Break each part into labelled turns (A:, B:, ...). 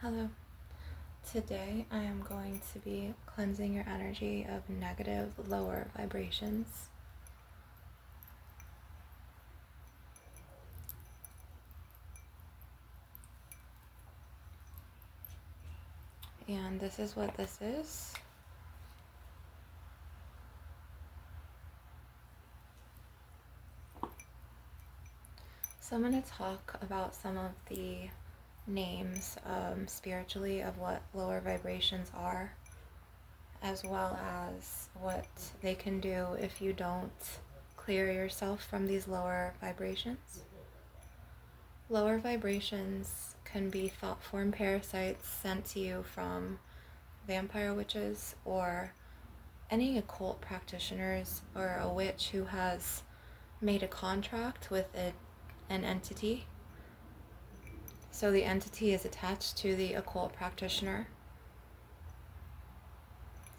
A: Hello. Today I am going to be cleansing your energy of negative, lower vibrations. And this is what this is. So I'm going to talk about some of the names spiritually of what lower vibrations are, as well as what they can do if you don't clear yourself from these lower vibrations. Lower vibrations can be thought form parasites sent to you from vampire witches or any occult practitioners, or a witch who has made a contract with an entity. So the entity is attached to the occult practitioner.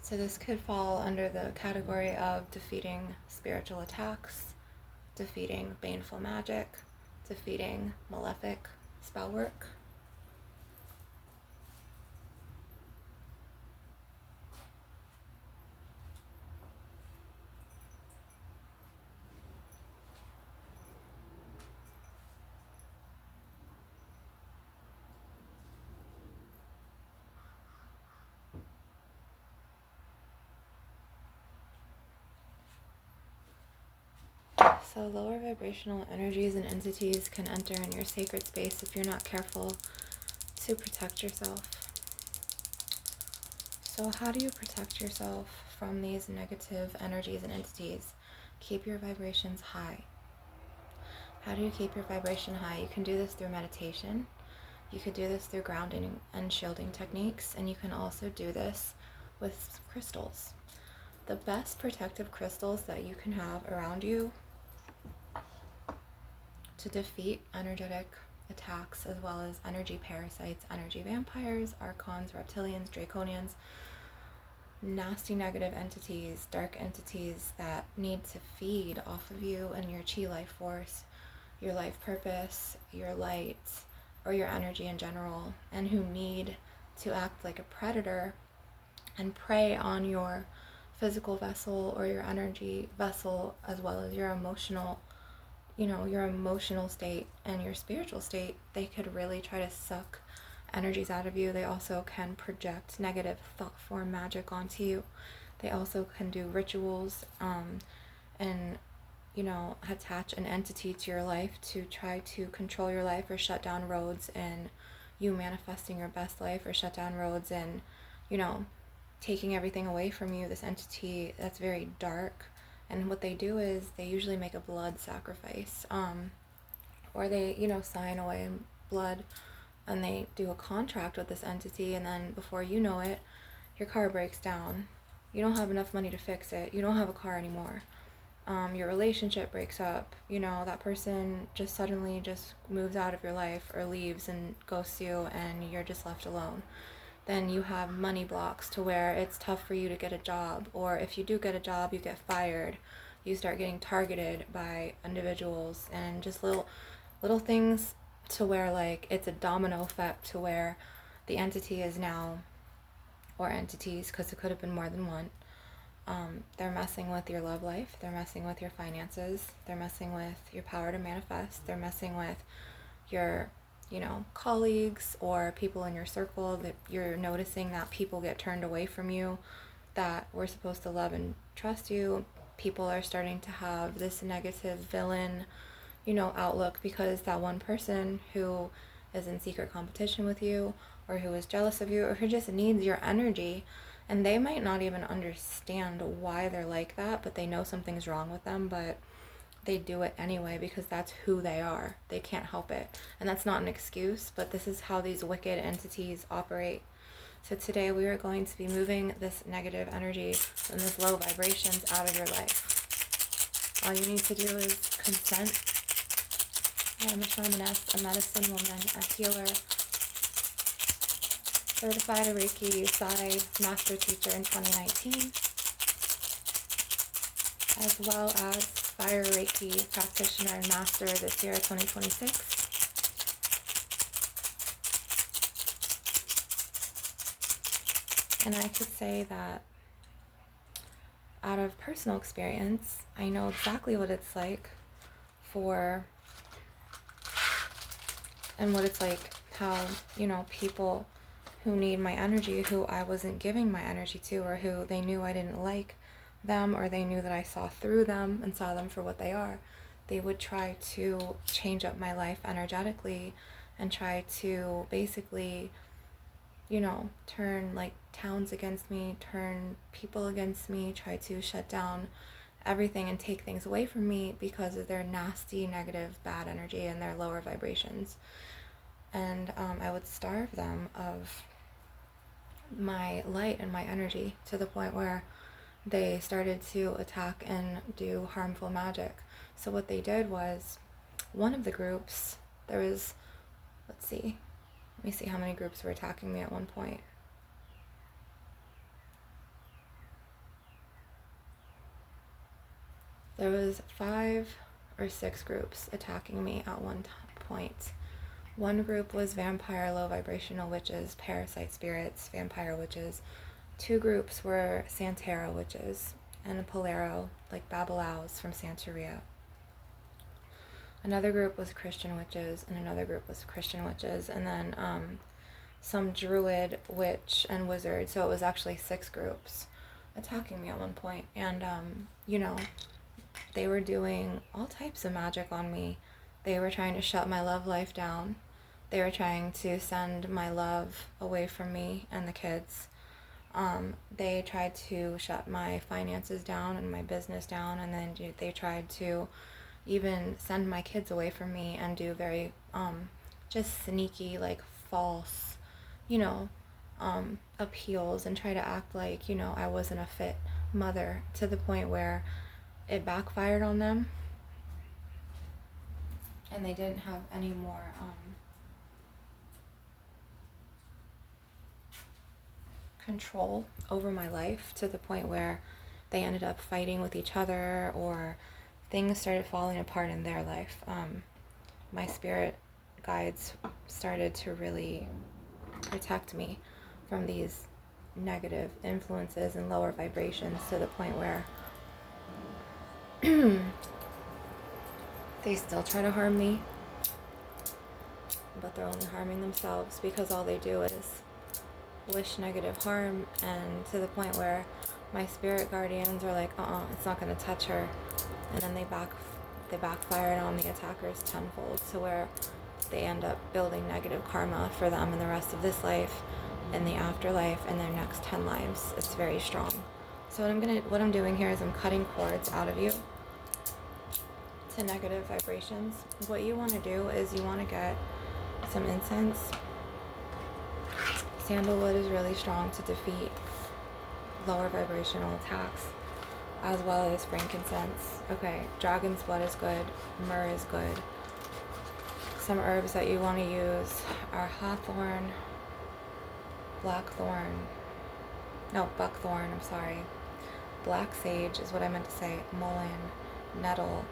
A: So this could fall under the category of defeating spiritual attacks, defeating baneful magic, defeating malefic spell work. So lower vibrational energies and entities can enter in your sacred space if you're not careful to protect yourself. So how do you protect yourself from these negative energies and entities? Keep your vibrations high. How do you keep your vibration high? You can do this through meditation. You could do this through grounding and shielding techniques, and you can also do this with crystals. The best protective crystals that you can have around you to defeat energetic attacks, as well as energy parasites, energy vampires, archons, reptilians, draconians, nasty negative entities, dark entities that need to feed off of you and your chi life force, your life purpose, your light, or your energy in general, and who need to act like a predator and prey on your physical vessel or your energy vessel, as well as your emotional state and your spiritual state. They could really try to suck energies out of you. They also can project negative thought form magic onto you. They also can do rituals and attach an entity to your life to try to control your life, or shut down roads in you manifesting your best life, or shut down roads in taking everything away from you. This entity that's very dark. And what they do is they usually make a blood sacrifice, or they, sign away blood, and they do a contract with this entity, and then before you know it, your car breaks down. You don't have enough money to fix it. You don't have a car anymore. Your relationship breaks up. That person just suddenly just moves out of your life or leaves and ghosts you, and you're just left alone. Then you have money blocks to where it's tough for you to get a job, or if you do get a job, you get fired. You start getting targeted by individuals, and just little things to where it's a domino effect to where the entity is now, or entities, because it could have been more than one, they're messing with your love life, they're messing with your finances, they're messing with your power to manifest, they're messing with your colleagues or people in your circle. That you're noticing that people get turned away from you that were supposed to love and trust you. People are starting to have this negative villain, outlook, because that one person who is in secret competition with you, or who is jealous of you, or who just needs your energy, and they might not even understand why they're like that, but they know something's wrong with them, but they do it anyway because that's who they are. They can't help it. And that's not an excuse, but this is how these wicked entities operate. So today we are going to be moving this negative energy and this low vibrations out of your life. All you need to do is consent. I am a shamaness, a medicine woman, a healer, certified Reiki Sai master teacher in 2019, as well as Fire Reiki practitioner and master this year, 2026. And I could say that out of personal experience, I know exactly what it's like for, and what it's like how, people who need my energy, who I wasn't giving my energy to, or who they knew I didn't like them, or they knew that I saw through them and saw them for what they are, they would try to change up my life energetically and try to basically, turn like towns against me, turn people against me, try to shut down everything and take things away from me because of their nasty, negative, bad energy and their lower vibrations. And I would starve them of my light and my energy to the point where they started to attack and do harmful magic. So what they did was, one of the groups, there was, let me see how many groups were attacking me at one point. There was 5 or 6 groups attacking me at one point. One group was vampire, low vibrational witches, parasite spirits, vampire witches. 2 groups were Santera witches, and a Polero, like Babalaos from Santeria. Another group was Christian witches, and another group was Christian witches, and then some druid, witch, and wizard. So it was actually 6 groups attacking me at one point. And, they were doing all types of magic on me. They were trying to shut my love life down. They were trying to send my love away from me and the kids. They tried to shut my finances down and my business down, and then they tried to even send my kids away from me and do very just sneaky, like false, appeals, and try to act like, I wasn't a fit mother, to the point where it backfired on them and they didn't have any more control over my life, to the point where they ended up fighting with each other, or things started falling apart in their life. My spirit guides started to really protect me from these negative influences and lower vibrations, to the point where they still try to harm me, but they're only harming themselves, because all they do is wish negative harm. And to the point where my spirit guardians are like, it's not going to touch her, and then they backfired on the attackers tenfold, to where they end up building negative karma for them in the rest of this life, in the afterlife, and their next 10 lives. It's very strong. So what I'm doing here is I'm cutting cords out of you to negative vibrations. What you want to do is you want to get some incense. Sandalwood is really strong to defeat lower vibrational attacks, as well as frankincense. Okay, dragon's blood is good, myrrh is good. Some herbs that you want to use are hawthorn, buckthorn, black sage is what I meant to say, mullein, nettle,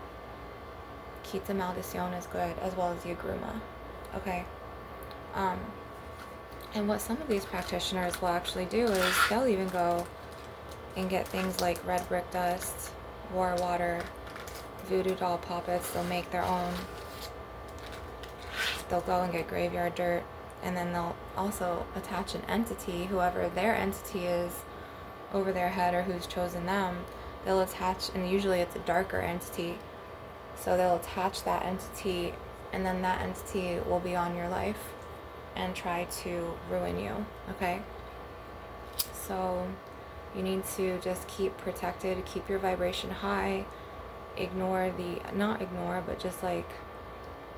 A: Quita Maldición is good, as well as the agruma. Okay. And what some of these practitioners will actually do is they'll even go and get things like red brick dust, war water, voodoo doll poppets. They'll make their own. They'll go and get graveyard dirt, and then they'll also attach an entity, whoever their entity is over their head, or who's chosen them. They'll attach, and usually it's a darker entity, so they'll attach that entity, and then that entity will be on your life and try to ruin you. Okay, so you need to just keep protected, keep your vibration high, not ignore, but just like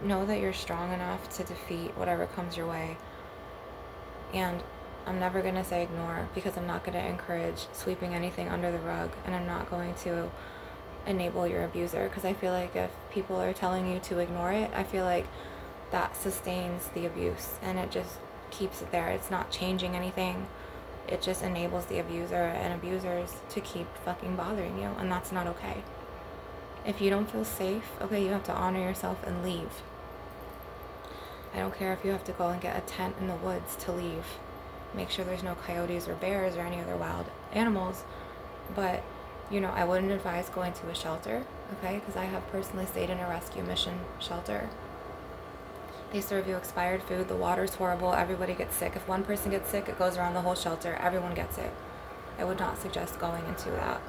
A: know that you're strong enough to defeat whatever comes your way. And I'm never going to say ignore, because I'm not going to encourage sweeping anything under the rug, and I'm not going to enable your abuser, because I feel like if people are telling you to ignore it, I feel like that sustains the abuse, and it just keeps it there. It's not changing anything. It just enables the abuser and abusers to keep fucking bothering you, and that's not okay. If you don't feel safe, okay, you have to honor yourself and leave. I don't care if you have to go and get a tent in the woods to leave. make sure there's no coyotes or bears or any other wild animals. But, I wouldn't advise going to a shelter, okay? Because I have personally stayed in a rescue mission shelter. They serve you expired food. The water's horrible. Everybody gets sick. If one person gets sick, it goes around the whole shelter. Everyone gets it. I would not suggest going into that.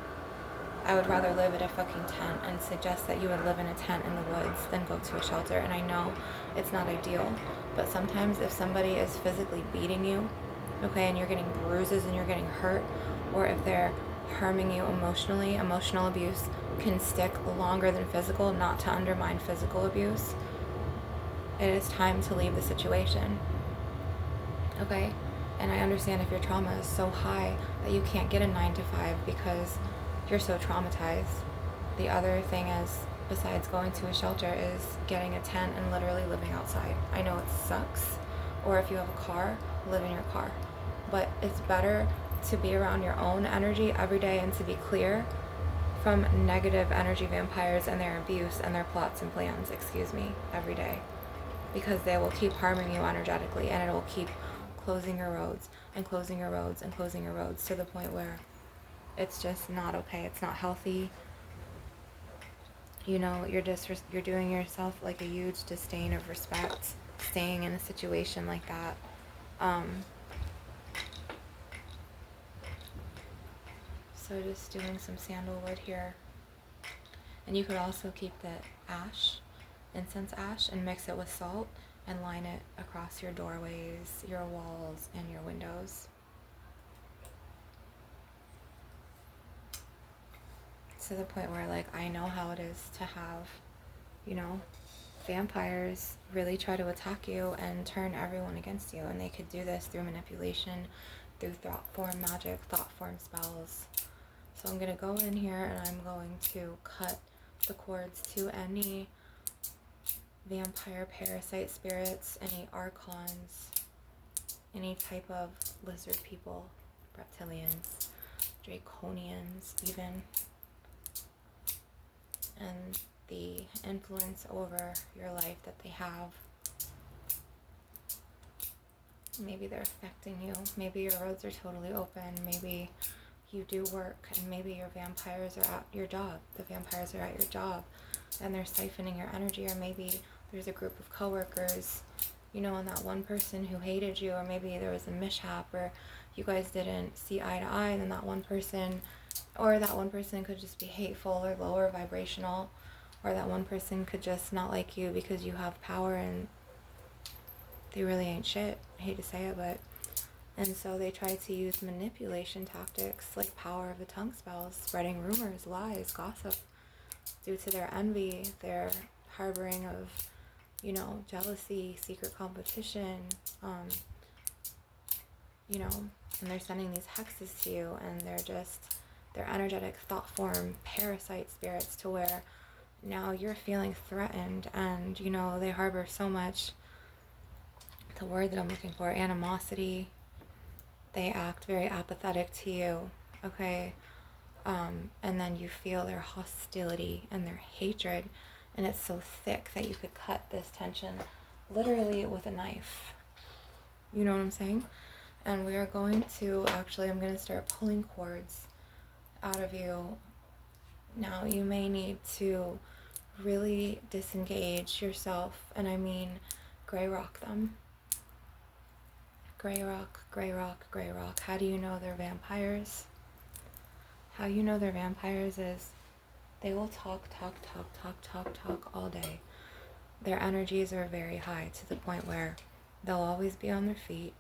A: I would rather live in a fucking tent and suggest that you would live in a tent in the woods than go to a shelter. And I know it's not ideal, but sometimes if somebody is physically beating you, okay, and you're getting bruises and you're getting hurt, or if they're harming you emotionally, emotional abuse can stick longer than physical, not to undermine physical abuse. It is time to leave the situation, okay? And I understand if your trauma is so high that you can't get a 9 to 5 because you're so traumatized. The other thing is, besides going to a shelter, is getting a tent and literally living outside. I know it sucks, or if you have a car, live in your car. But it's better to be around your own energy every day and to be clear from negative energy vampires and their abuse and their plots and plans, every day. Because they will keep harming you energetically, and it will keep closing your roads and closing your roads and closing your roads to the point where it's just not okay. It's not healthy. You're doing yourself like a huge disdain of respect staying in a situation like that. So just doing some sandalwood here. And you could also keep the incense ash, and mix it with salt and line it across your doorways, your walls, and your windows. To the point where, I know how it is to have, vampires really try to attack you and turn everyone against you. And they could do this through manipulation, through thought form magic, thought form spells. So I'm going to go in here and I'm going to cut the cords to any vampire, parasite spirits, any archons, any type of lizard people, reptilians, draconians even, and the influence over your life that they have. Maybe they're affecting you. Maybe your roads are totally open. Maybe you do work, and maybe your vampires are at your job. The vampires are at your job, and they're siphoning your energy. Or maybe there's a group of coworkers, and that one person who hated you, or maybe there was a mishap, or you guys didn't see eye to eye, and then that one person could just be hateful or lower vibrational, or that one person could just not like you because you have power and they really ain't shit. I hate to say it, but... And so they try to use manipulation tactics like power of the tongue spells, spreading rumors, lies, gossip, due to their envy, their harboring of, jealousy, secret competition, and they're sending these hexes to you, and they're energetic thought form parasite spirits, to where now you're feeling threatened, and, they harbor so much, the word that I'm looking for, animosity. They act very apathetic to you, okay? And then you feel their hostility and their hatred, and it's so thick that you could cut this tension literally with a knife. You know what I'm saying? And we are going to, I'm going to start pulling cords out of you. Now, you may need to really disengage yourself, and I mean gray rock them. Gray rock, gray rock, gray rock. How do you know they're vampires? How you know they're vampires is they will talk all day. Their energies are very high, to the point where they'll always be on their feet,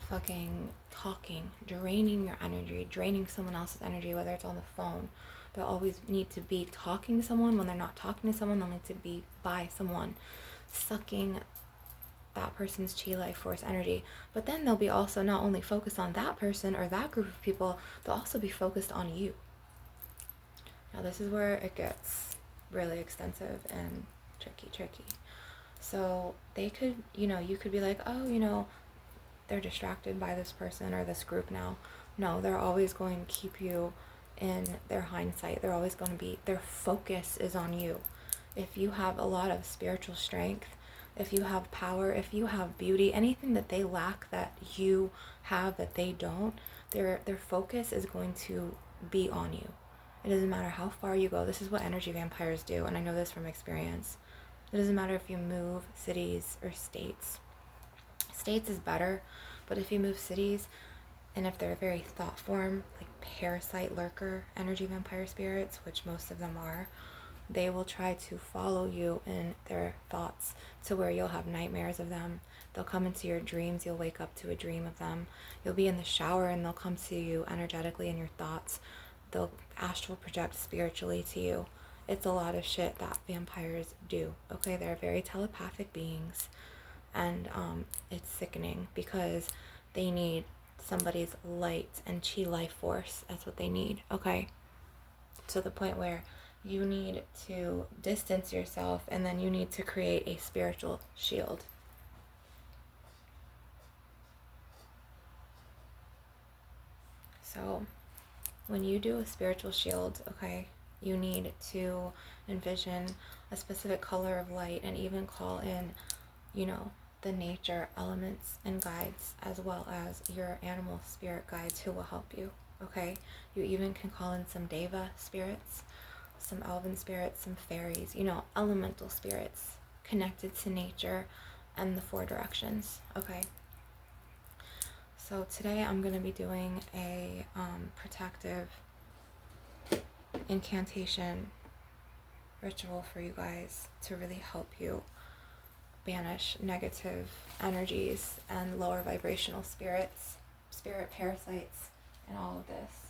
A: fucking talking, draining your energy, draining someone else's energy, whether it's on the phone. They'll always need to be talking to someone. When they're not talking to someone, they'll need to be by someone, sucking that person's chi life force energy. But then they'll be also not only focused on that person or that group of people, they'll also be focused on you. Now this is where it gets really extensive and tricky. So they could, you could be like, oh, they're distracted by this person or this group now. No, they're always going to keep you in their hindsight. They're always going to be, their focus is on you. If you have a lot of spiritual strength, if you have power, if you have beauty, anything that they lack that you have that they don't, their focus is going to be on you. It doesn't matter how far you go. This is what energy vampires do, and I know this from experience. It doesn't matter if you move cities or states. States is better, but if you move cities, and if they're very thought form, like parasite lurker energy vampire spirits, which most of them are, they will try to follow you in their thoughts to where you'll have nightmares of them. They'll come into your dreams. You'll wake up to a dream of them. You'll be in the shower and they'll come to you energetically in your thoughts. They'll astral project spiritually to you. It's a lot of shit that vampires do. Okay, they're very telepathic beings, and it's sickening because they need somebody's light and chi life force. That's what they need. Okay, to the point where you need to distance yourself, and then you need to create a spiritual shield. So when you do a spiritual shield, okay, you need to envision a specific color of light and even call in, you know, the nature elements and guides, as well as your animal spirit guides who will help you. Okay, you even can call in some deva spirits, some elven spirits, some fairies, you know, elemental spirits connected to nature and the four directions. Okay, so today I'm going to be doing a protective incantation ritual for you guys to really help you banish negative energies and lower vibrational spirits, spirit parasites, and all of this.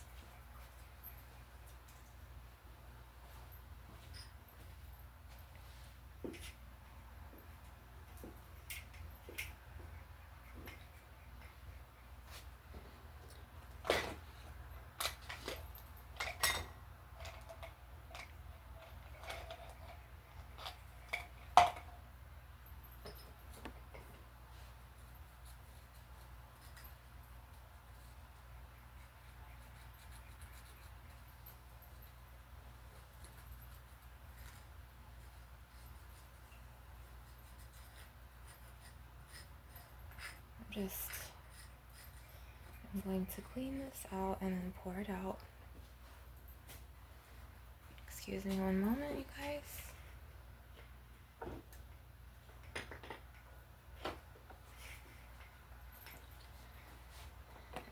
A: I'm going to clean this out and then pour it out. Excuse me one moment, you guys.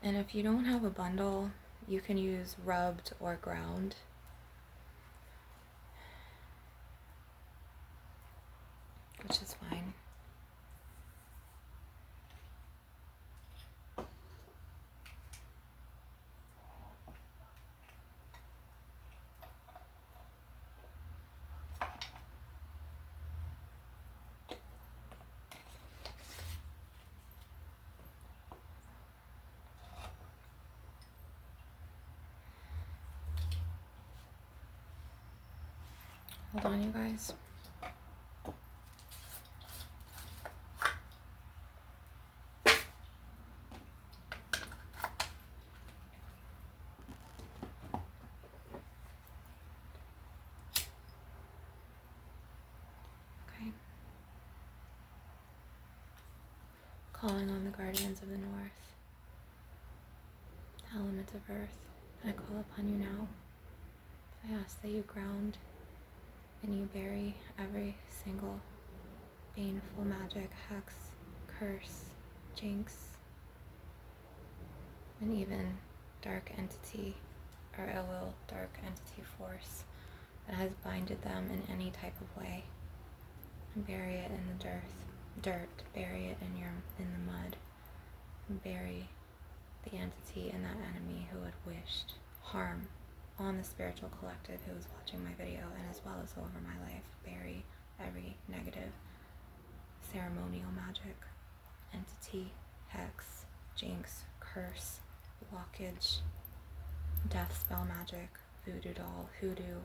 A: And if you don't have a bundle, you can use rubbed or ground. Which is fine. Hold on, you guys. Okay. Calling on the guardians of the north, element of earth, I call upon you now. I ask that you ground and you bury every single baneful magic, hex, curse, jinx, and even dark entity or ill will, dark entity force that has binded them in any type of way. And bury it in the dirt, bury it in the mud, and bury the entity and that enemy who had wished harm on the spiritual collective who was watching my video, and as well as over my life. Bury every negative ceremonial magic, entity, hex, jinx, curse, blockage, death spell magic, voodoo doll, hoodoo,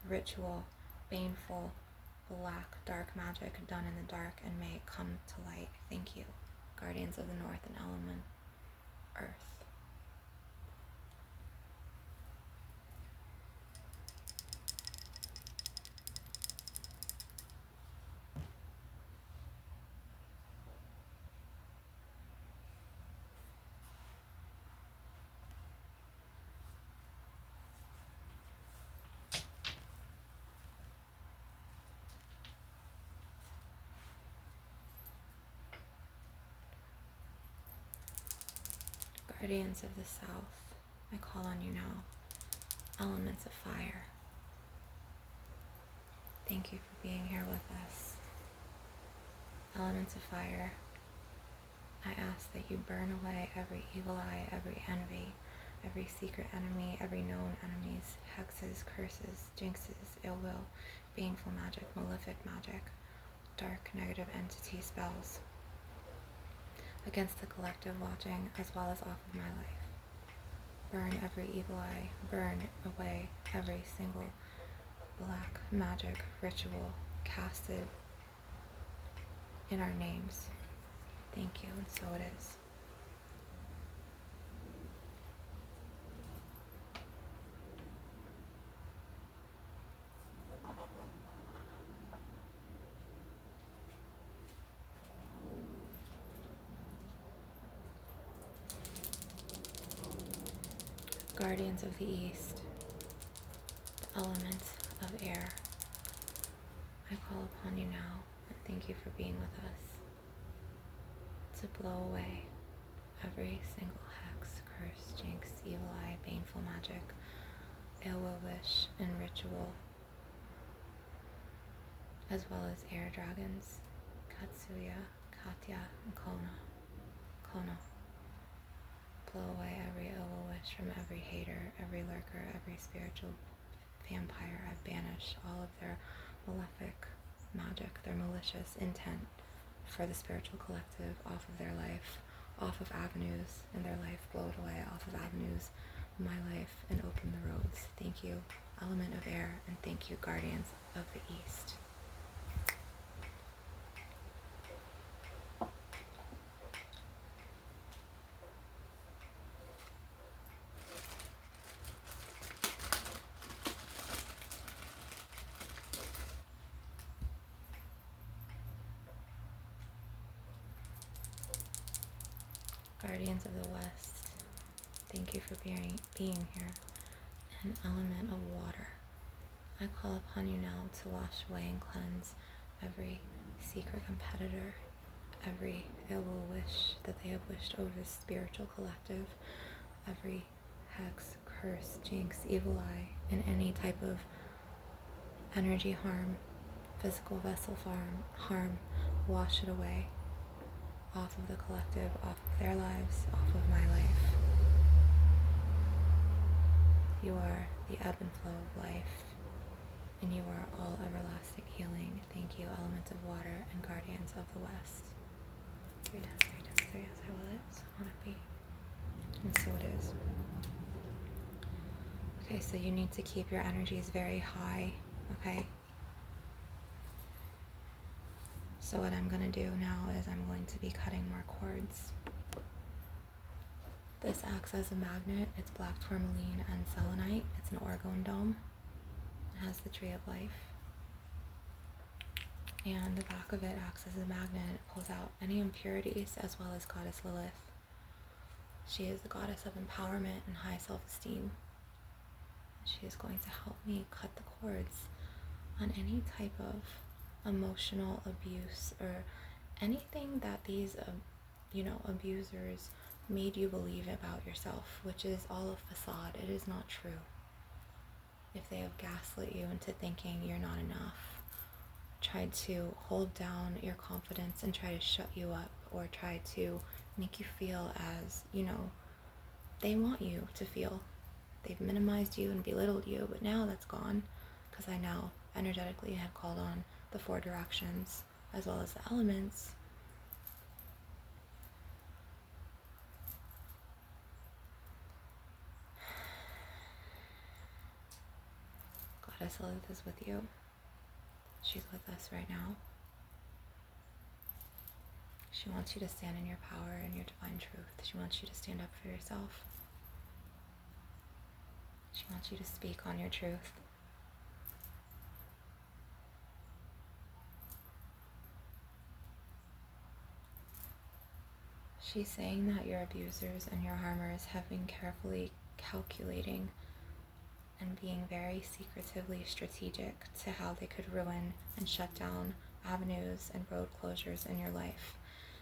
A: ritual, baneful, black, dark magic done in the dark, and may it come to light. Thank you, guardians of the north and element earth. Guardians of the South, I call on you now. Elements of fire, thank you for being here with us. Elements of fire, I ask that you burn away every evil eye, every envy, every secret enemy, every known enemies, hexes, curses, jinxes, ill will, baneful magic, malefic magic, dark negative entity spells against the collective watching as well as off of my life. Burn every evil eye, burn away every single black magic ritual casted in our names. Thank you, and so it is. Guardians of the East, the element of air, I call upon you now and thank you for being with us to blow away every single hex, curse, jinx, evil eye, baneful magic, ill will wish, and ritual, as well as air dragons, Katsuya, Katya, and Kono. Blow away every ill will wish from every hater, every lurker, every spiritual vampire. I banish all of their malefic magic, their malicious intent for the spiritual collective off of their life, off of avenues in their life, blow it away off of avenues in my life, and open the roads. Thank you, element of air, and thank you, guardians of the East. Guardians of the West, thank you for being here. An element of water, I call upon you now to wash away and cleanse every secret competitor, every ill will wish that they have wished over the spiritual collective, every hex, curse, jinx, evil eye, and any type of energy harm, physical vessel harm, wash it away off of the collective, off of their lives, off of my life. You are the ebb and flow of life, and you are all everlasting healing. Thank you, elements of water and guardians of the West. 3 times 3, as I will it, so want it be. And so it is. Okay, so you need to keep your energies very high, okay? So what I'm going to do now is I'm going to be cutting more cords. This acts as a magnet. It's black tourmaline and selenite. It's an orgone dome. It has the tree of life. And the back of it acts as a magnet. It pulls out any impurities as well as Goddess Lilith. She is the goddess of empowerment and high self-esteem. She is going to help me cut the cords on any type of emotional abuse or anything that these abusers made you believe about yourself, which is all a facade. It is not true. If they have gaslit you into thinking you're not enough, tried to hold down your confidence and try to shut you up, or try to make you feel as they want you to feel, they've minimized you and belittled you, but now that's gone, because I now energetically have called on the 4 directions as well as the elements. Goddess Lilith is with you. She's with us right now. She wants you to stand in your power and your divine truth. She wants you to stand up for yourself. She wants you to speak on your truth. She's saying that your abusers and your harmers have been carefully calculating and being very secretively strategic to how they could ruin and shut down avenues and road closures in your life.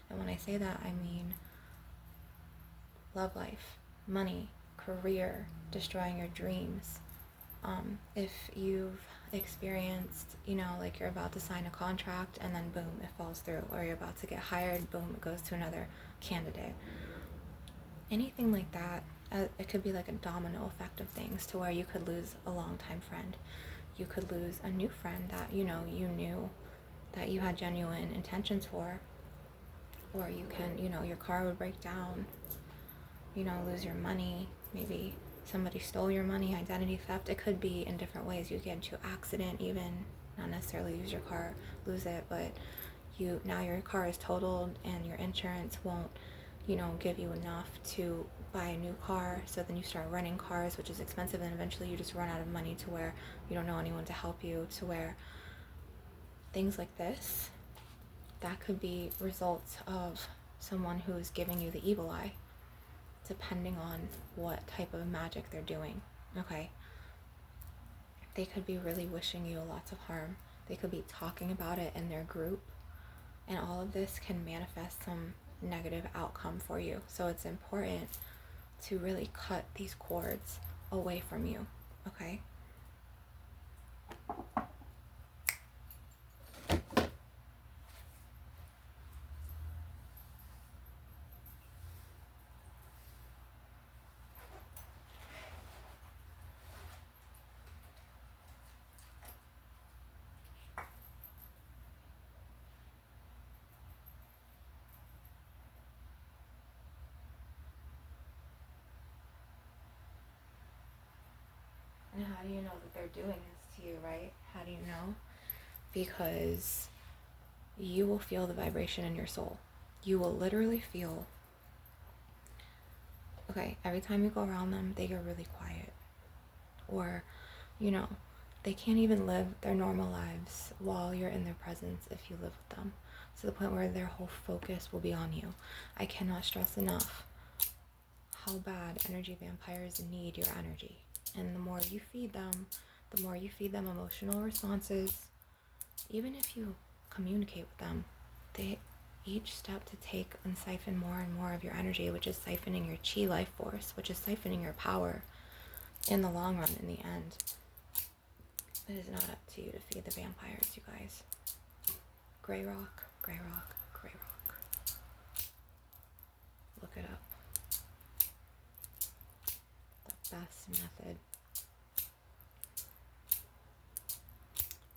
A: And when I say that, I mean love life, money, career, destroying your dreams. If you've experienced, like you're about to sign a contract and then boom, it falls through, or you're about to get hired, boom, it goes to another candidate. Anything like that, it could be like a domino effect of things to where you could lose a longtime friend. You could lose a new friend that, you knew that you had genuine intentions for. Or you can, your car would break down, lose your money, maybe somebody stole your money, identity theft. It could be in different ways. You get into an accident even, not necessarily lose your car, lose it, but now your car is totaled and your insurance won't, give you enough to buy a new car. So then you start renting cars, which is expensive, and eventually you just run out of money to where you don't know anyone to help you, to where things like this, that could be results of someone who's giving you the evil eye, depending on what type of magic they're doing, okay? They could be really wishing you lots of harm. They could be talking about it in their group, and all of this can manifest some negative outcome for you. So it's important to really cut these cords away from you, okay? And how do you know that they're doing this to you, right? How do you know? Because you will feel the vibration in your soul. You will literally feel, okay, every time you go around them, they get really quiet. Or, they can't even live their normal lives while you're in their presence if you live with them. To the point where their whole focus will be on you. I cannot stress enough how bad energy vampires need your energy. And the more you feed them emotional responses, even if you communicate with them, each step to take and siphon more and more of your energy, which is siphoning your chi life force, which is siphoning your power in the long run, in the end. It is not up to you to feed the vampires, you guys. Grey rock, grey rock, grey rock. Look it up. The best method.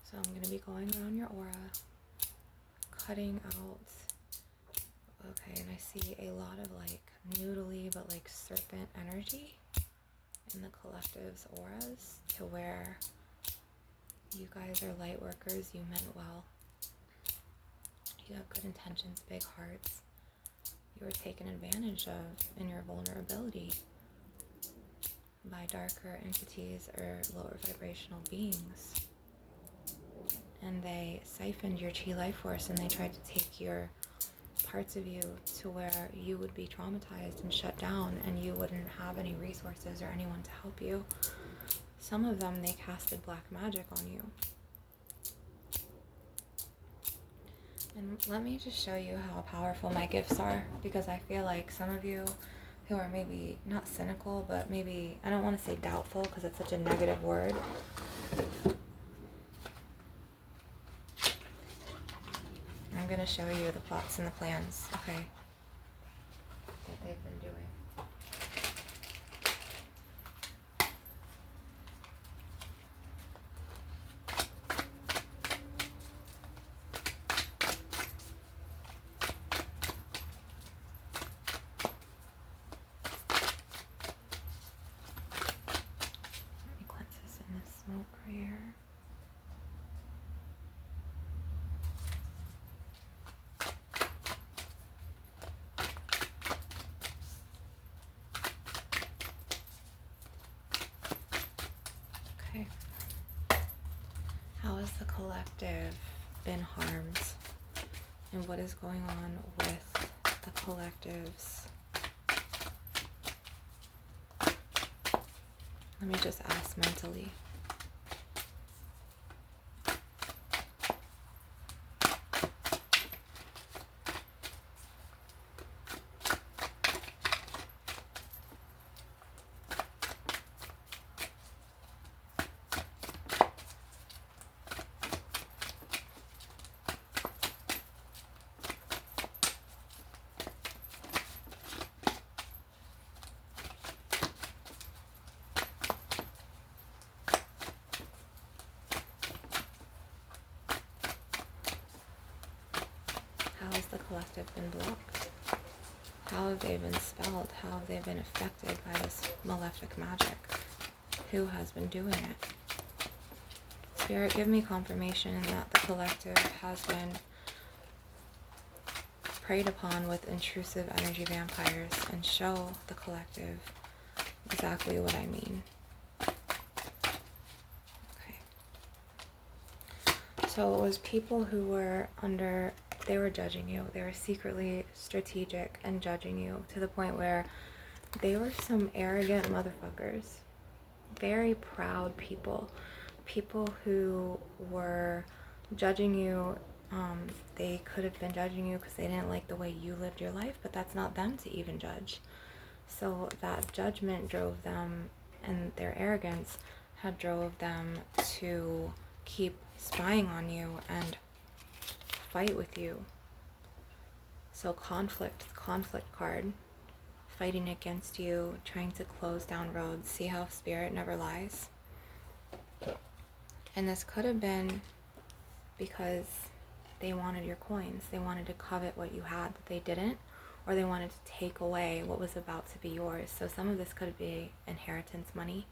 A: So I'm going to be going around your aura, cutting out, okay, and I see a lot of like noodly but like serpent energy in the collective's auras, to where you guys are light workers, you meant well, you have good intentions, big hearts, you were taken advantage of in your vulnerability by darker entities or lower vibrational beings. And they siphoned your chi life force, and they tried to take your parts of you to where you would be traumatized and shut down, and you wouldn't have any resources or anyone to help you. Some of them, they casted black magic on you. And let me just show you how powerful my gifts are, because I feel like some of you who are maybe not cynical, but maybe, I don't want to say doubtful because it's such a negative word. I'm going to show you the plots and the plans, okay, that they've been doing. Let me cleanse this in this smoke right here. Okay. How has the collective been harmed? And what is going on with the collectives? Let me just ask mentally. How have they been spelled? How have they been affected by this malefic magic? Who has been doing it? Spirit, give me confirmation that the collective has been preyed upon with intrusive energy vampires, and show the collective exactly what I mean. Okay. So it was people who were they were judging you. They were secretly strategic and judging you to the point where they were some arrogant motherfuckers. Very proud people. People who were judging you. They could have been judging you because they didn't like the way you lived your life, but that's not them to even judge. So that judgment drove them, and their arrogance had drove them to keep spying on you and fight with you. So conflict, the conflict card, fighting against you, trying to close down roads. See how spirit never lies? And this could have been because they wanted your coins. They wanted to covet what you had that they didn't, or they wanted to take away what was about to be yours. So some of this could be inheritance money.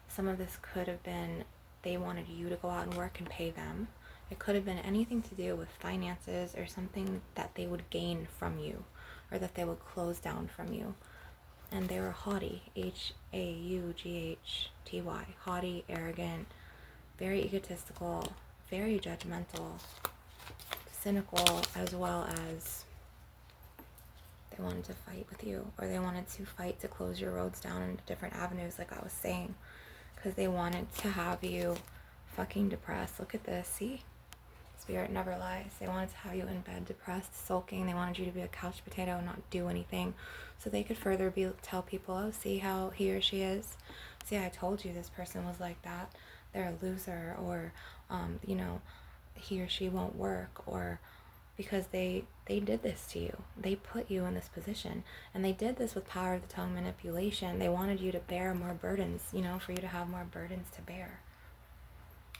A: Some of this could have been they wanted you to go out and work and pay them. It could have been anything to do with finances or something that they would gain from you, or that they would close down from you. And they were haughty, Haughty, haughty, arrogant, very egotistical, very judgmental, cynical, as well as they wanted to fight with you, or they wanted to fight to close your roads down into different avenues, like I was saying, because they wanted to have you fucking depressed. Look at this, see? Spirit never lies. They wanted to have you in bed depressed, sulking. They wanted you to be a couch potato and not do anything, so they could further tell people, oh, see how he or she is? See, I told you this person was like that. They're a loser, or, you know, he or she won't work, or because they did this to you. They put you in this position, and they did this with power of the tongue manipulation. They wanted you to bear more burdens, you know, for you to have more burdens to bear.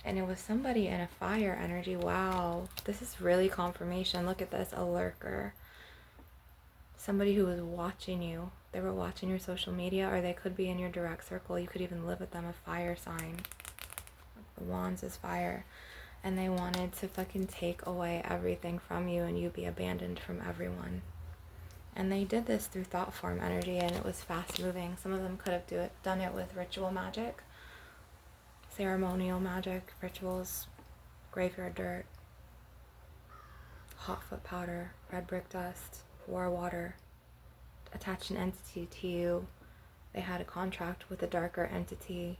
A: And it was somebody in a fire energy. Wow, this is really confirmation. Look at this, a lurker. Somebody who was watching you. They were watching your social media, or they could be in your direct circle. You could even live with them, a fire sign. The wands is fire. And they wanted to fucking take away everything from you, and you be abandoned from everyone. And they did this through thought form energy, and it was fast moving. Some of them could have done it with ritual magic, ceremonial magic, rituals, graveyard dirt, hot foot powder, red brick dust, war water, attached an entity to you. They had a contract with a darker entity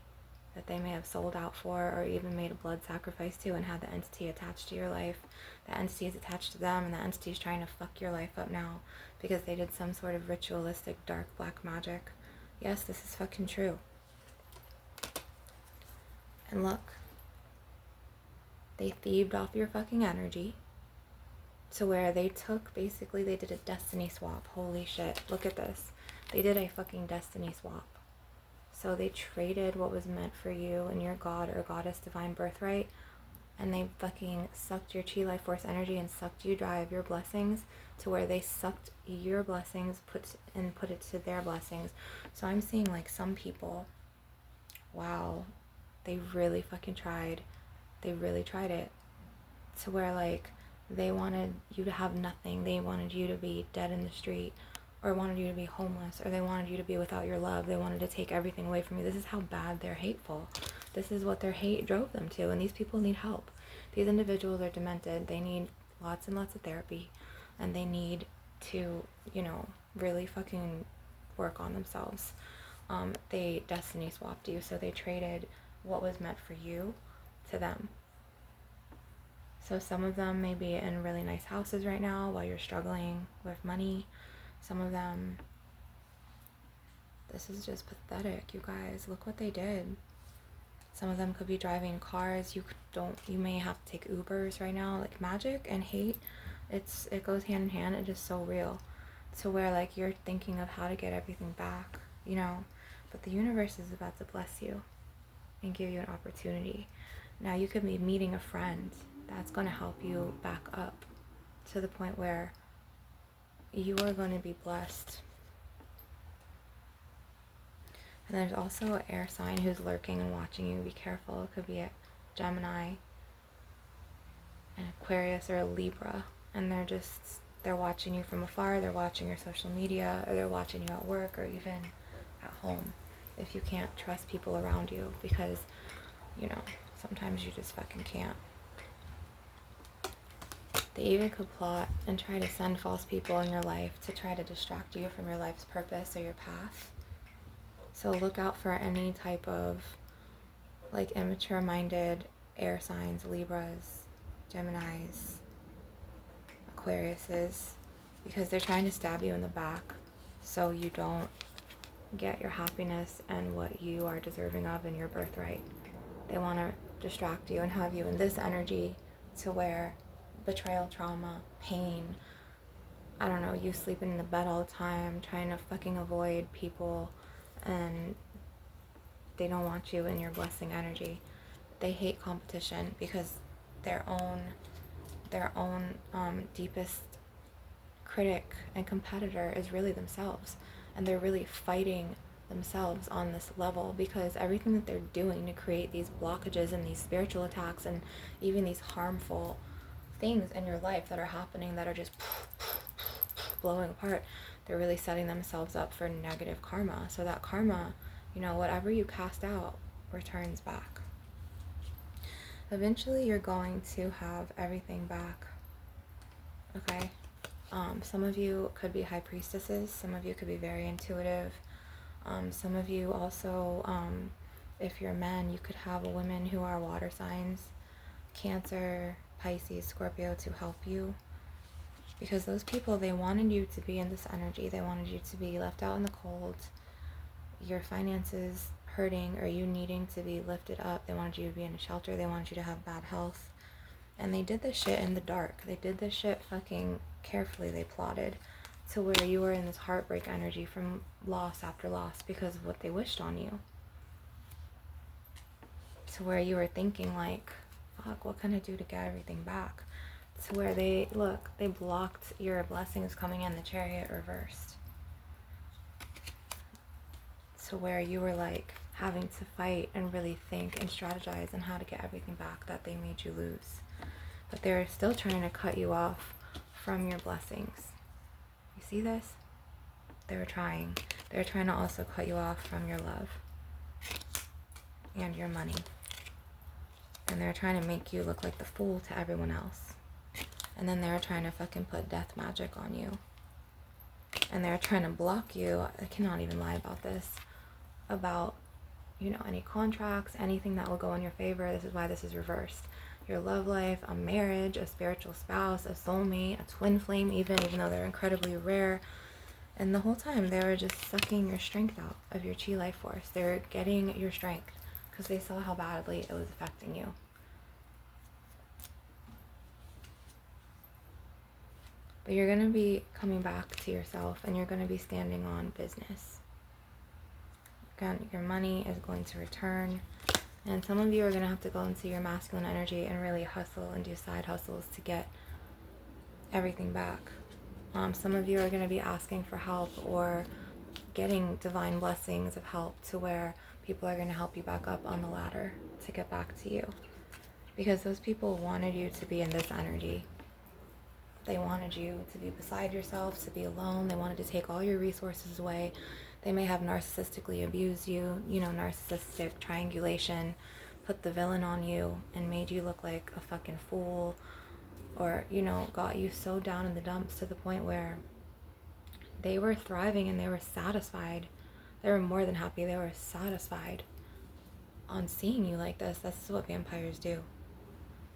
A: that they may have sold out for, or even made a blood sacrifice to, and had the entity attached to your life. The entity is attached to them, and the entity is trying to fuck your life up now because they did some sort of ritualistic dark black magic. Yes, this is fucking true. And look, they thieved off your fucking energy to where they took, basically they did a destiny swap. Holy shit, look at this. They did a fucking destiny swap. So they traded what was meant for you and your god or goddess divine birthright, and they fucking sucked your chi life force energy and sucked you dry of your blessings, to where they sucked your blessings, put it to their blessings. So I'm seeing like some people, wow, they really fucking tried. They really tried it, to where like they wanted you to have nothing. They wanted you to be dead in the street, or wanted you to be homeless, or they wanted you to be without your love. They wanted to take everything away from you. This is how bad they're hateful. This is what their hate drove them to, and these people need help. These individuals are demented. They need lots and lots of therapy, and they need to, you know, really fucking work on themselves. They destiny swapped you, so they traded what was meant for you to them. So some of them may be in really nice houses right now while you're struggling with money. Some of them, this is just pathetic, you guys. Look what they did. Some of them could be driving cars. You may have to take Ubers right now. Like magic and hate, it goes hand in hand. It is so real, to where like you're thinking of how to get everything back, you know. But the universe is about to bless you and give you an opportunity. Now you could be meeting a friend that's going to help you back up to the point where you are going to be blessed. And there's also an air sign who's lurking and watching you. Be careful. It could be a Gemini, an Aquarius, or a Libra. And they're watching you from afar. They're watching your social media, or they're watching you at work, or even at home. If you can't trust people around you, because, sometimes you just fucking can't. They even could plot and try to send false people in your life to try to distract you from your life's purpose or your path. So look out for any type of immature-minded air signs, Libras, Geminis, Aquariuses, because they're trying to stab you in the back so you don't get your happiness and what you are deserving of in your birthright. They want to distract you and have you in this energy to where betrayal, trauma, pain, I don't know, you sleeping in the bed all the time, trying to fucking avoid people, and they don't want you in your blessing energy. They hate competition because their own deepest critic and competitor is really themselves, and they're really fighting themselves on this level, because everything that they're doing to create these blockages and these spiritual attacks and even these harmful things in your life that are happening that are just blowing apart, they're really setting themselves up for negative karma. So that karma, whatever you cast out returns back. Eventually you're going to have everything back. Okay? Some of you could be high priestesses. Some of you could be very intuitive. Some of you also, if you're men, you could have women who are water signs, Cancer, Pisces, Scorpio, to help you. Because those people, they wanted you to be in this energy. They wanted you to be left out in the cold, your finances hurting, or you needing to be lifted up. They wanted you to be in a shelter. They wanted you to have bad health. And they did this shit in the dark. They did this shit fucking carefully. They plotted to where you were in this heartbreak energy from loss after loss because of what they wished on you. To where you were thinking fuck, what can I do to get everything back? To where they blocked your blessings coming in, the Chariot reversed. To where you were having to fight and really think and strategize on how to get everything back that they made you lose. But they're still trying to cut you off from your blessings. You see this? They're trying. They're trying to also cut you off from your love and your money. And they're trying to make you look like the fool to everyone else. And then they're trying to fucking put death magic on you. And they're trying to block you. I cannot even lie about this. About, any contracts, anything that will go in your favor. This is why this is reversed. Your love life, a marriage, a spiritual spouse, a soulmate, a twin flame even though they're incredibly rare. And the whole time they were just sucking your strength out of your chi life force. They were getting your strength because they saw how badly it was affecting you. But you're going to be coming back to yourself, and you're going to be standing on business. Your money is going to return. And some of you are going to have to go into your masculine energy and really hustle and do side hustles to get everything back. Some of you are going to be asking for help or getting divine blessings of help to where people are going to help you back up on the ladder to get back to you. Because those people wanted you to be in this energy. They wanted you to be beside yourself, to be alone. They wanted to take all your resources away. They may have narcissistically abused you, narcissistic triangulation, put the villain on you and made you look like a fucking fool, or, got you so down in the dumps to the point where they were thriving and they were satisfied. They were more than happy. They were satisfied on seeing you like this. That's what vampires do.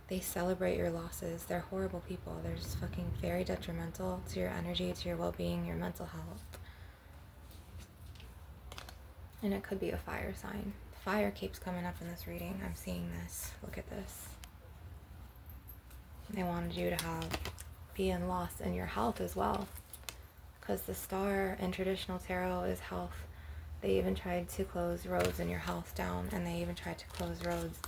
A: They celebrate your losses. They're horrible people. They're just fucking very detrimental to your energy, to your well-being, your mental health. And it could be a fire sign. Fire keeps coming up in this reading. I'm seeing this. Look at this. They wanted you to be in loss in your health as well. Because the star in traditional tarot is health. They even tried to close roads in your health down. And they even tried to close roads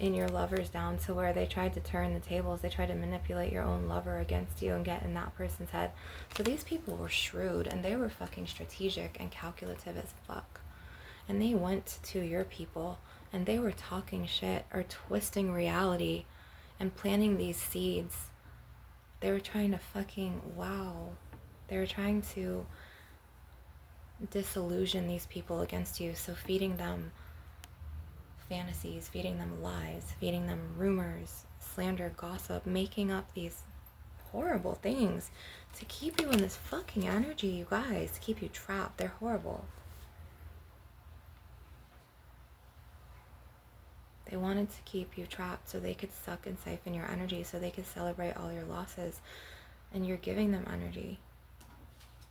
A: in your lovers down to where they tried to turn the tables. They tried to manipulate your own lover against you and get in that person's head. So these people were shrewd, and they were fucking strategic and calculative as fuck. And they went to your people and they were talking shit or twisting reality and planting these seeds. They were trying to fucking, wow. They were trying to disillusion these people against you. So feeding them fantasies, feeding them lies, feeding them rumors, slander, gossip, making up these horrible things to keep you in this fucking energy, you guys, to keep you trapped. They're horrible. They wanted to keep you trapped so they could suck and siphon your energy, so they could celebrate all your losses. And you're giving them energy.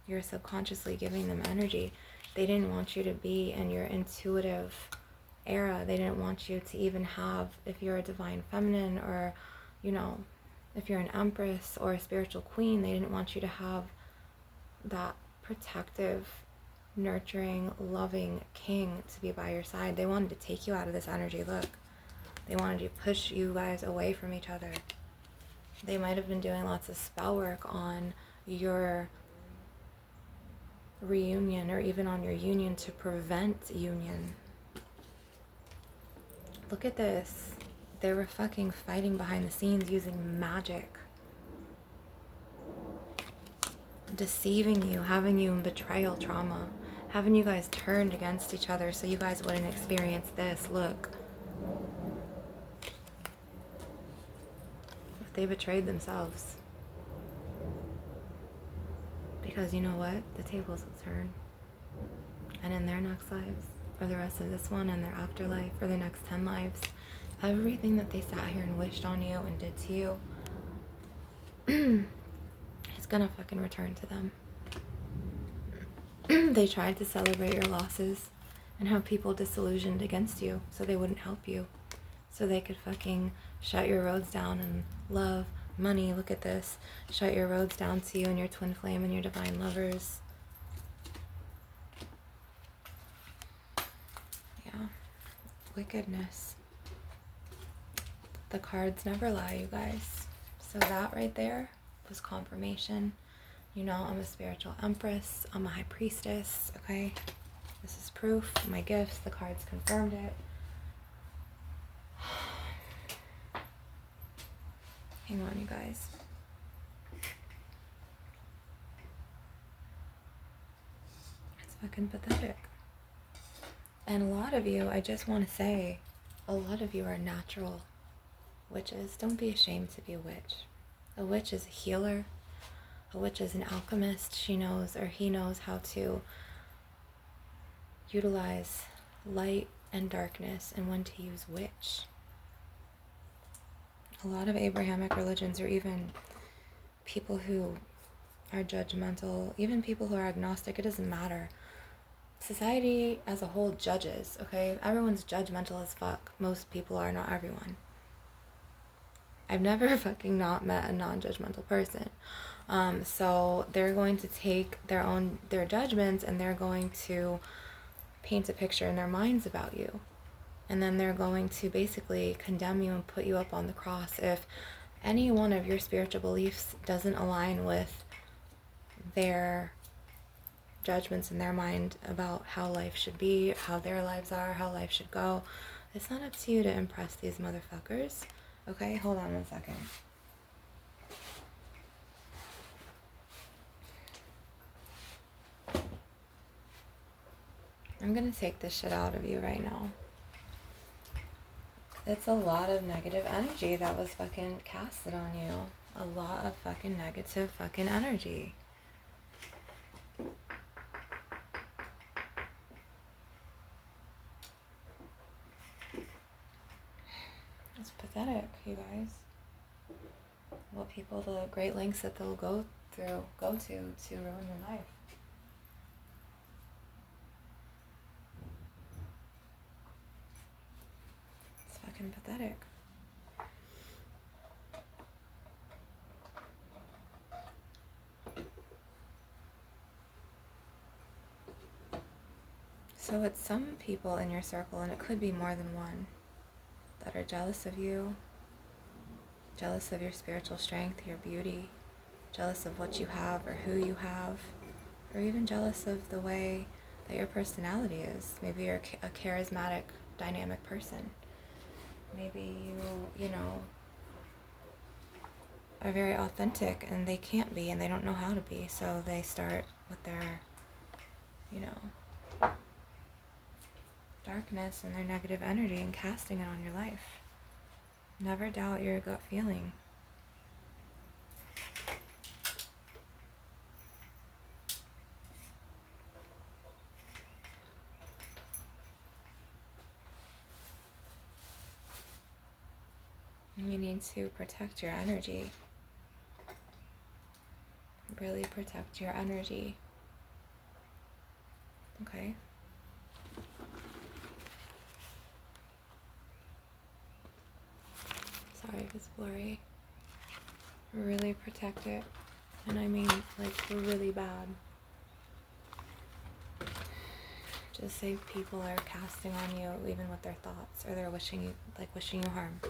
A: You're subconsciously giving them energy. They didn't want you to be in your intuitive era. They didn't want you to even have, if you're a divine feminine, or, you know, if you're an empress or a spiritual queen, they didn't want you to have that protective, nurturing, loving king to be by your side. They wanted to take you out of this energy. Look, they wanted to push you guys away from each other. They might have been doing lots of spell work on your reunion, or even on your union, to prevent union. Look at this. They were fucking fighting behind the scenes using magic, deceiving you, having you in betrayal trauma, having you guys turned against each other so you guys wouldn't experience this. Look, if they betrayed themselves. Because you know what? The tables will turn. And in their next lives, or the rest of this one, and their afterlife, or the next 10 lives, everything that they sat here and wished on you and did to you is gonna fucking return to them. They tried to celebrate your losses and have people disillusioned against you so they wouldn't help you, so they could fucking shut your roads down and love, money. Look at this. Shut your roads down to you and your twin flame and your divine lovers. Yeah. Wickedness. The cards never lie, you guys. So that right there was confirmation. You know, I'm a spiritual empress. I'm a high priestess, okay? This is proof. My gifts, the cards confirmed it. Hang on, you guys. It's fucking pathetic. And a lot of you, I just want to say, a lot of you are natural witches. Don't be ashamed to be a witch. A witch is a healer. A witch is an alchemist. She knows, or he knows, how to utilize light and darkness and when to use witch. A lot of Abrahamic religions, or even people who are judgmental, even people who are agnostic, it doesn't matter. Society as a whole judges, okay? Everyone's judgmental as fuck. Most people are, not everyone. I've never fucking not met a non-judgmental person. So they're going to take their judgments, and they're going to paint a picture in their minds about you. And then they're going to basically condemn you and put you up on the cross if any one of your spiritual beliefs doesn't align with their judgments in their mind about how life should be, how their lives are, how life should go. It's not up to you to impress these motherfuckers. Okay, hold on one second. I'm gonna take this shit out of you right now. It's a lot of negative energy that was fucking casted on you. A lot of fucking negative fucking energy. It's pathetic, you guys. What people, the great lengths that they'll go to ruin your life. It's fucking pathetic. So it's some people in your circle, and it could be more than one, that are jealous of you, jealous of your spiritual strength, your beauty, jealous of what you have or who you have, or even jealous of the way that your personality is. Maybe you're a charismatic, dynamic person. Maybe you know, are very authentic and they can't be and they don't know how to be, so they start with their, you know, darkness and their negative energy and casting it on your life. Never doubt your gut feeling. You need to protect your energy. Really protect your energy. Okay? Sorry if it's blurry. Really protect it. And I mean, like, really bad. Just say people are casting on you even with their thoughts, or they're wishing you harm.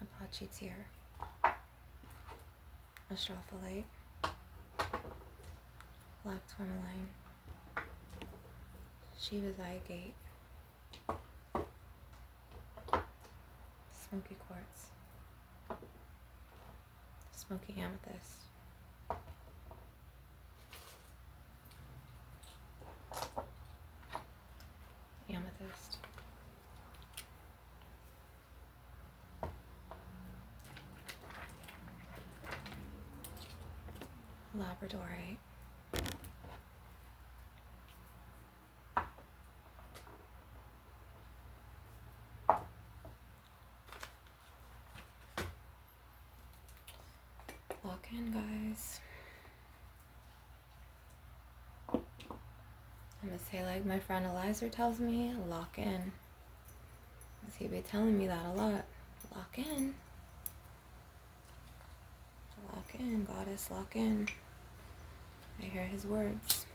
A: Apache tear. Astrophyllite. Black tourmaline. Shiva's eye gate. Smoky quartz. Smoky amethyst. Amethyst. Labradorite. Lock in, guys. I'm gonna say, like my friend Eliza tells me, lock in. Because he'd be telling me that a lot. Lock in. Lock in, goddess, lock in. I hear his words.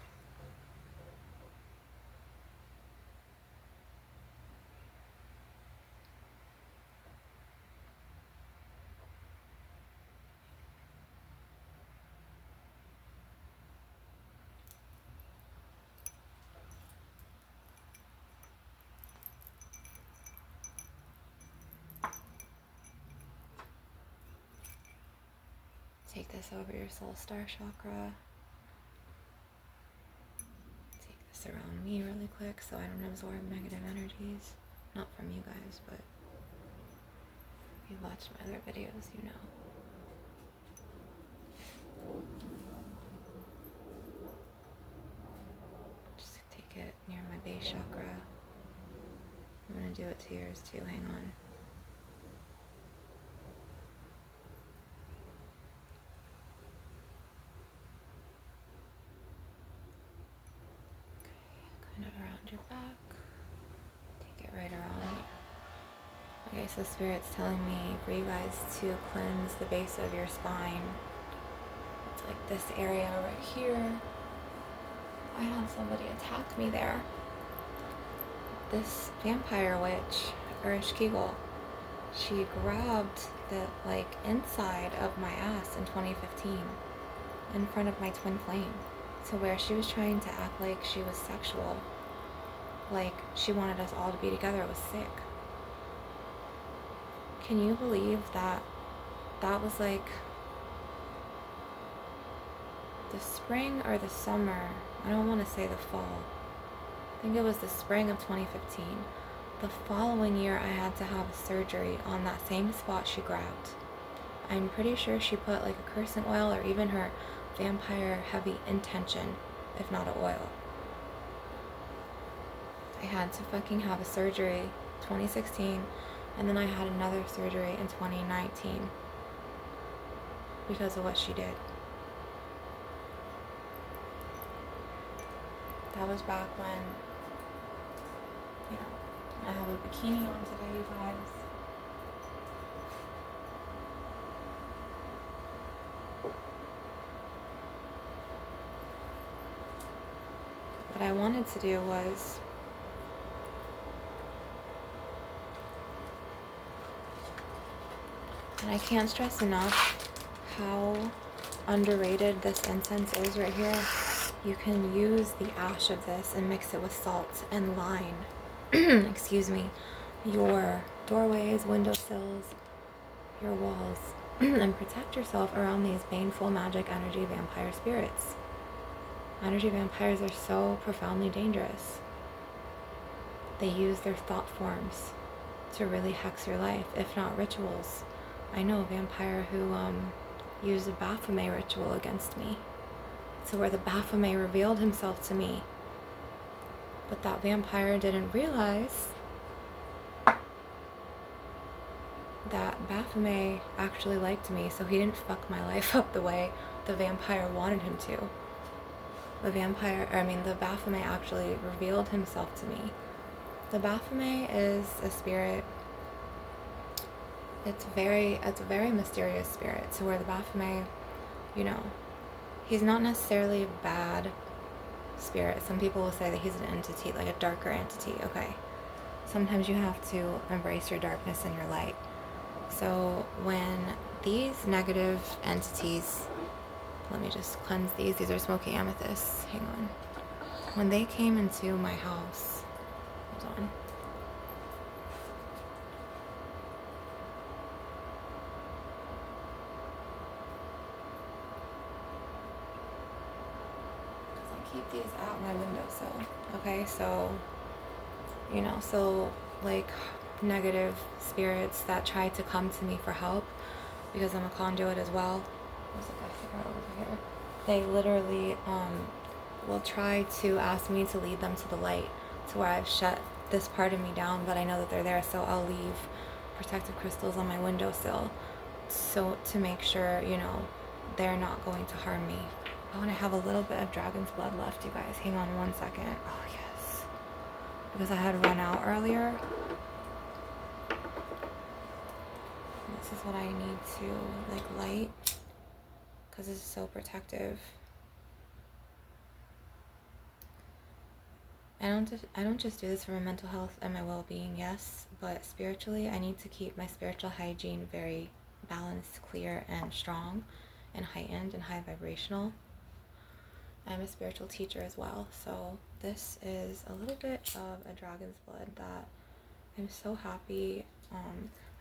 A: Take this over your soul star chakra. Take this around me really quick so I don't absorb negative energies. Not from you guys, but if you've watched my other videos, you know. Just take it near my base chakra. I'm gonna do it to yours too, hang on. Kind of around your back. Take it right around. Okay, so Spirit's telling me for you guys to cleanse the base of your spine. It's like this area right here. I had somebody attack me there. This vampire witch, Urish Kegel, she grabbed the inside of my ass in 2015 in front of my twin flame, to where she was trying to act like she was sexual, like she wanted us all to be together. It was sick. Can you believe that that was like the spring or the summer? I don't want to say the fall. I think it was the spring of 2015. The following year I had to have surgery on that same spot she grabbed. I'm pretty sure she put like a cursing oil or even her vampire heavy intention, if not an oil. I had to fucking have a surgery 2016, and then I had another surgery in 2019 because of what she did. That was back when, you know, I have a bikini on today, you guys. what I wanted to do was and I can't stress enough how underrated this incense is right here. You can use the ash of this and mix it with salt and line, excuse me, your doorways, windowsills, your walls, and protect yourself around these baneful magic energy vampire spirits. Energy vampires are so profoundly dangerous. They use their thought forms to really hex your life, if not rituals. I know a vampire who used a Baphomet ritual against me. So where the Baphomet revealed himself to me. But that vampire didn't realize that Baphomet actually liked me, so he didn't fuck my life up the way the vampire wanted him to. The Baphomet actually revealed himself to me. The Baphomet is a spirit. It's a very mysterious spirit. So where the Baphomet, he's not necessarily a bad spirit. Some people will say that he's an entity, like a darker entity. Okay. Sometimes you have to embrace your darkness and your light. So when these negative entities, let me just cleanse these are smoky amethysts, hang on. When they came into my house, hold on. I keep these out my windowsill. Okay, so, like negative spirits that try to come to me for help because I'm a conduit as well. There's a guy figure over here. They literally will try to ask me to lead them to the light, to where I've shut this part of me down, but I know that they're there, so I'll leave protective crystals on my windowsill, so to make sure, they're not going to harm me. Oh, and I have a little bit of dragon's blood left, you guys. Hang on one second. Oh, yes. Because I had run out earlier. This is what I need to, light. Because this is so protective. I don't just do this for my mental health and my well-being, yes. But spiritually, I need to keep my spiritual hygiene very balanced, clear, and strong. And heightened and high vibrational. I'm a spiritual teacher as well, so this is a little bit of a dragon's blood that I'm so happy.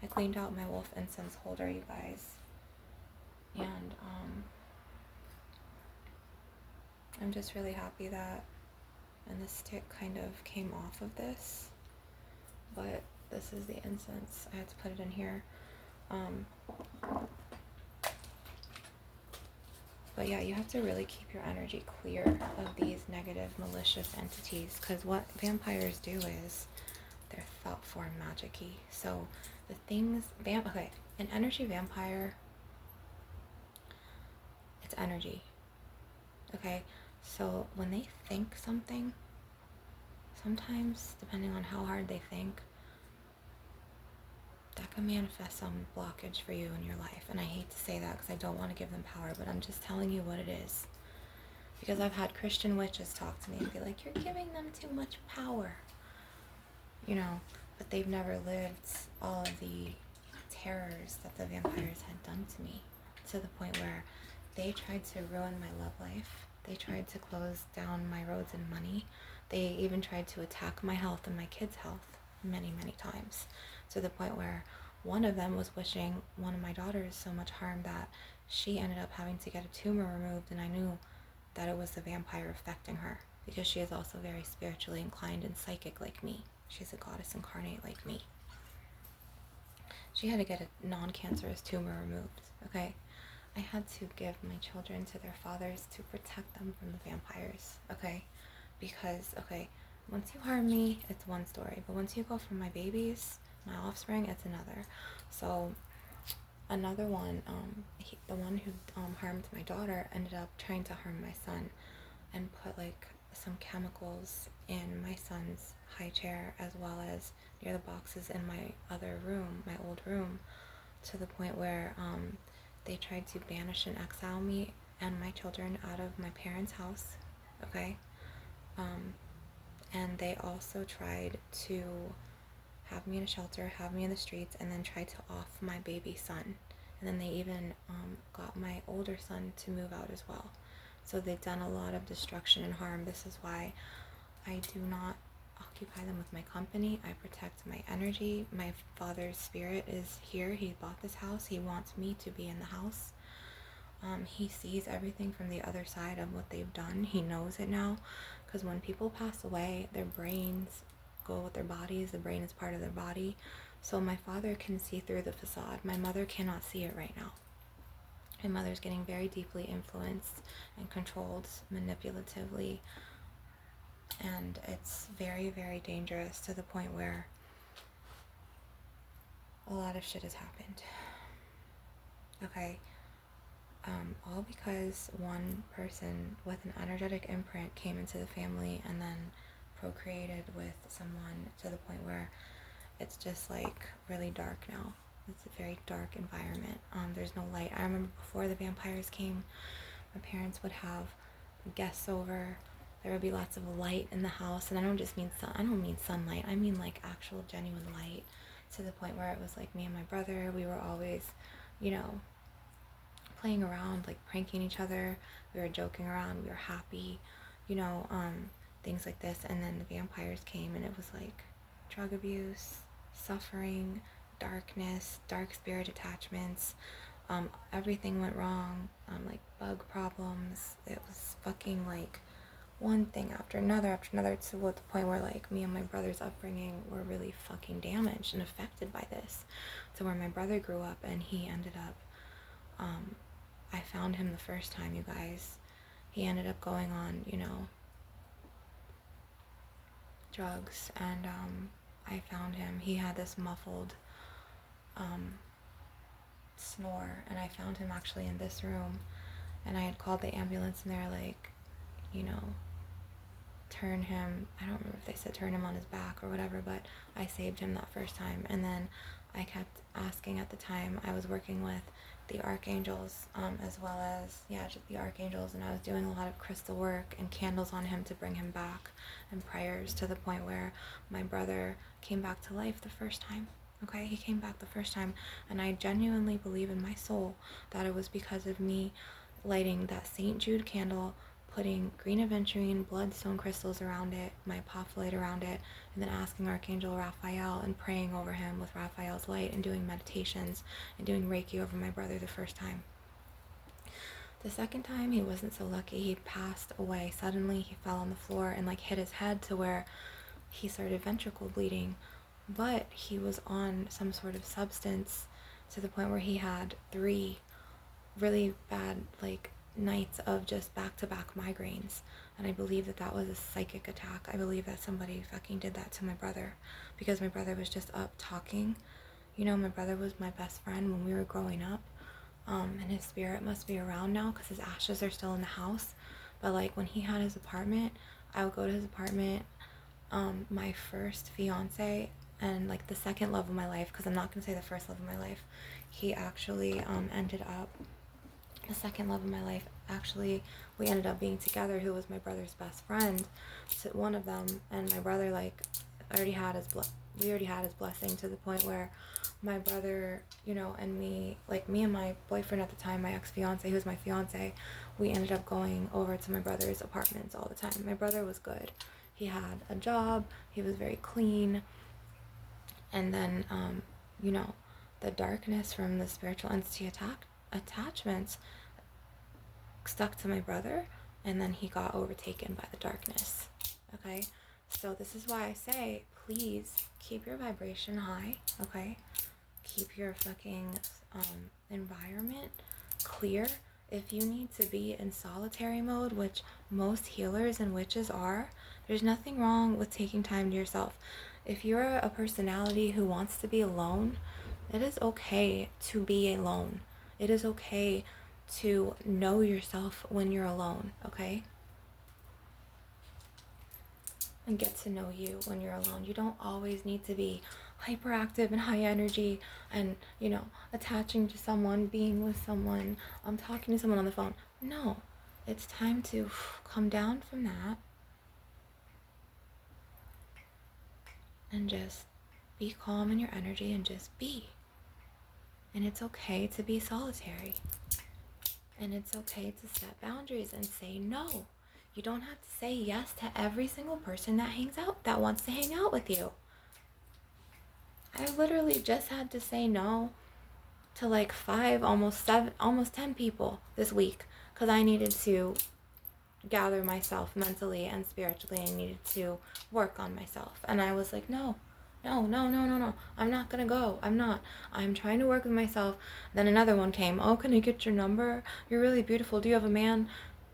A: I cleaned out my wolf incense holder, you guys, and I'm just really happy that, and the stick kind of came off of this, but this is the incense. I had to put it in here. But yeah, you have to really keep your energy clear of these negative, malicious entities, because what vampires do is they're thought form magic-y. So the things, an energy vampire, it's energy. Okay, so when they think something, sometimes, depending on how hard they think, that can manifest some blockage for you in your life. And I hate to say that because I don't want to give them power, but I'm just telling you what it is. Because I've had Christian witches talk to me and be like, you're giving them too much power. But they've never lived all of the terrors that the vampires had done to me, to the point where they tried to ruin my love life. They tried to close down my roads and money. They even tried to attack my health and my kids' health many, many times, to the point where one of them was wishing one of my daughters so much harm that she ended up having to get a tumor removed, and I knew that it was the vampire affecting her, because she is also very spiritually inclined and psychic like me. She's a goddess incarnate like me. She had to get a non-cancerous tumor removed, okay? I had to give my children to their fathers to protect them from the vampires, okay? Because, once you harm me, it's one story. But once you go for my babies, my offspring, it's another. So, another one, the one who harmed my daughter ended up trying to harm my son and put, some chemicals in my son's high chair, as well as near the boxes in my other room, my old room, to the point where they tried to banish and exile me and my children out of my parents' house, okay? And they also tried to have me in a shelter, have me in the streets, and then tried to off my baby son. And then they even got my older son to move out as well. So they've done a lot of destruction and harm. This is why I do not occupy them with my company. I protect my energy. My father's spirit is here. He bought this house. He wants me to be in the house. He sees everything from the other side of what they've done. He knows it now, because when people pass away, their brains go with their bodies. The brain is part of their body. So my father can see through the facade. My mother cannot see it right now. My mother's getting very deeply influenced and controlled manipulatively, and it's very, very dangerous, to the point where a lot of shit has happened. Okay. All because one person with an energetic imprint came into the family and then procreated with someone, to the point where it's just like really dark now. It's a very dark environment. There's no light. I remember before the vampires came, my parents would have guests over. There would be lots of light in the house, and I don't mean sunlight. I mean like actual genuine light, to the point where it was like me and my brother, we were always, playing around, like pranking each other. We were joking around. We were happy, things like this. And then the vampires came, and it was like drug abuse, suffering, darkness, dark spirit attachments. Everything went wrong. Like bug problems. It was fucking like one thing after another, to the point where like me and my brother's upbringing were really fucking damaged and affected by this. So where my brother grew up, and he ended up, I found him the first time, you guys. He ended up going on, drugs, and I found him. He had this muffled snore, and I found him actually in this room, and I had called the ambulance, and they're like, turn him, I don't remember if they said turn him on his back or whatever, but I saved him that first time. And then I kept asking. At the time I was working with the archangels, as well as just the archangels, and I was doing a lot of crystal work and candles on him to bring him back, and prayers, to the point where my brother came back to life the first time. Okay, he came back the first time, and I genuinely believe in my soul that it was because of me lighting that St. Jude candle, putting green aventurine bloodstone crystals around it, my apophyllite around it, and then asking Archangel Raphael and praying over him with Raphael's light, and doing meditations and doing Reiki over my brother the first time. The second time, he wasn't so lucky. He passed away suddenly. He fell on the floor and like hit his head, to where he started ventricle bleeding, but he was on some sort of substance, to the point where he had 3 really bad nights of just back-to-back migraines. And I believe that was a psychic attack. I believe that somebody fucking did that to my brother, because my brother was just up talking. My brother was my best friend when we were growing up, and his spirit must be around now, because his ashes are still in the house. But when he had his apartment, I would go to his apartment. My first fiance, and the second love of my life, because I'm not going to say the first love of my life, he actually ended up, the second love of my life, actually, we ended up being together, who was my brother's best friend. So one of them, and my brother, we already had his blessing, to the point where my brother, and me, me and my boyfriend at the time, my ex-fiance, who was my fiance, we ended up going over to my brother's apartments all the time. My brother was good. He had a job. He was very clean. And then, the darkness from the spiritual entity attachments stuck to my brother, and then he got overtaken by the darkness. Okay, so this is why I say, please keep your vibration high. Okay, keep your fucking environment clear. If you need to be in solitary mode, which most healers and witches are, there's nothing wrong with taking time to yourself. If you're a personality who wants to be alone, it is okay to be alone. It is okay to know yourself when you're alone, okay? And get to know you when you're alone. You don't always need to be hyperactive and high energy and, attaching to someone, being with someone, talking to someone on the phone. No, it's time to come down from that and just be calm in your energy and just be. And it's okay to be solitary. And it's okay to set boundaries and say no. You don't have to say yes to every single person that wants to hang out with you. I literally just had to say no to like 5, almost 7, almost 10 people this week because I needed to gather myself mentally and spiritually. I needed to work on myself. And I was like, no. I'm not gonna go. I'm trying to work with myself. Then another one came. Oh, can I get your number? You're really beautiful. Do you have a man?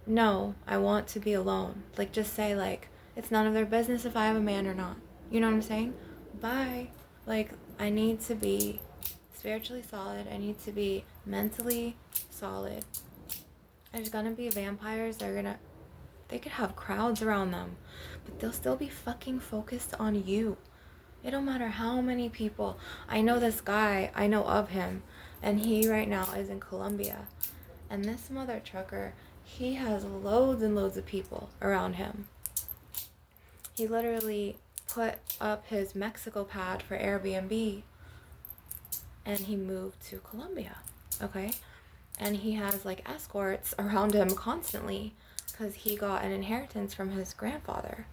A: No, I want to be alone. Like, just say, like, it's none of their business if I have a man or not. You know what I'm saying? Bye. Like, I need to be spiritually solid. I need to be mentally solid. There's gonna be vampires. They could have crowds around them, but they'll still be fucking focused on you. It don't matter how many people. I know this guy, I know of him, and he right now is in Colombia. And this mother trucker, he has loads and loads of people around him. He literally put up his Mexico pad for Airbnb and he moved to Colombia, okay? And he has like escorts around him constantly because he got an inheritance from his grandfather.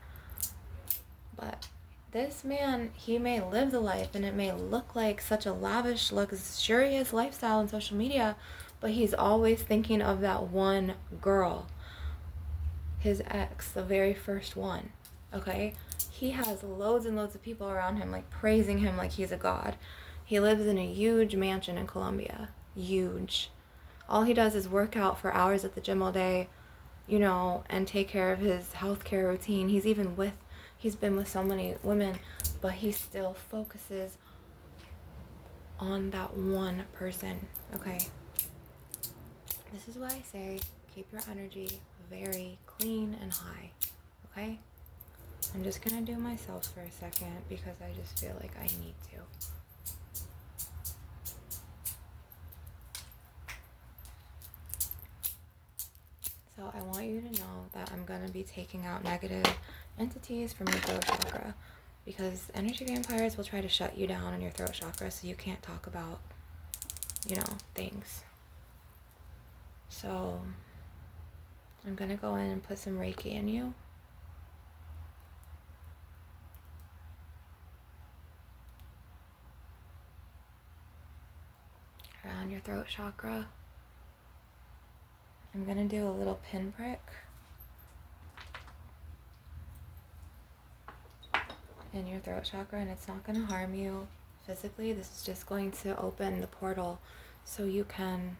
A: But this man, he may live the life and it may look like such a lavish, luxurious lifestyle on social media, but he's always thinking of that one girl, his ex, the very first one, okay? He has loads and loads of people around him, like praising him like he's a god. He lives in a huge mansion in Colombia. Huge. All he does is work out for hours at the gym all day, and take care of his healthcare routine. He's been with so many women, but he still focuses on that one person, okay? This is why I say keep your energy very clean and high, okay? I'm just gonna do myself for a second because I just feel like I need to. So I want you to know that I'm gonna be taking out negative entities from your throat chakra because energy vampires will try to shut you down in your throat chakra so you can't talk about, things. So I'm gonna go in and put some Reiki in you. Around your throat chakra. I'm gonna do a little pinprick in your throat chakra, and it's not gonna harm you physically. This is just going to open the portal so you can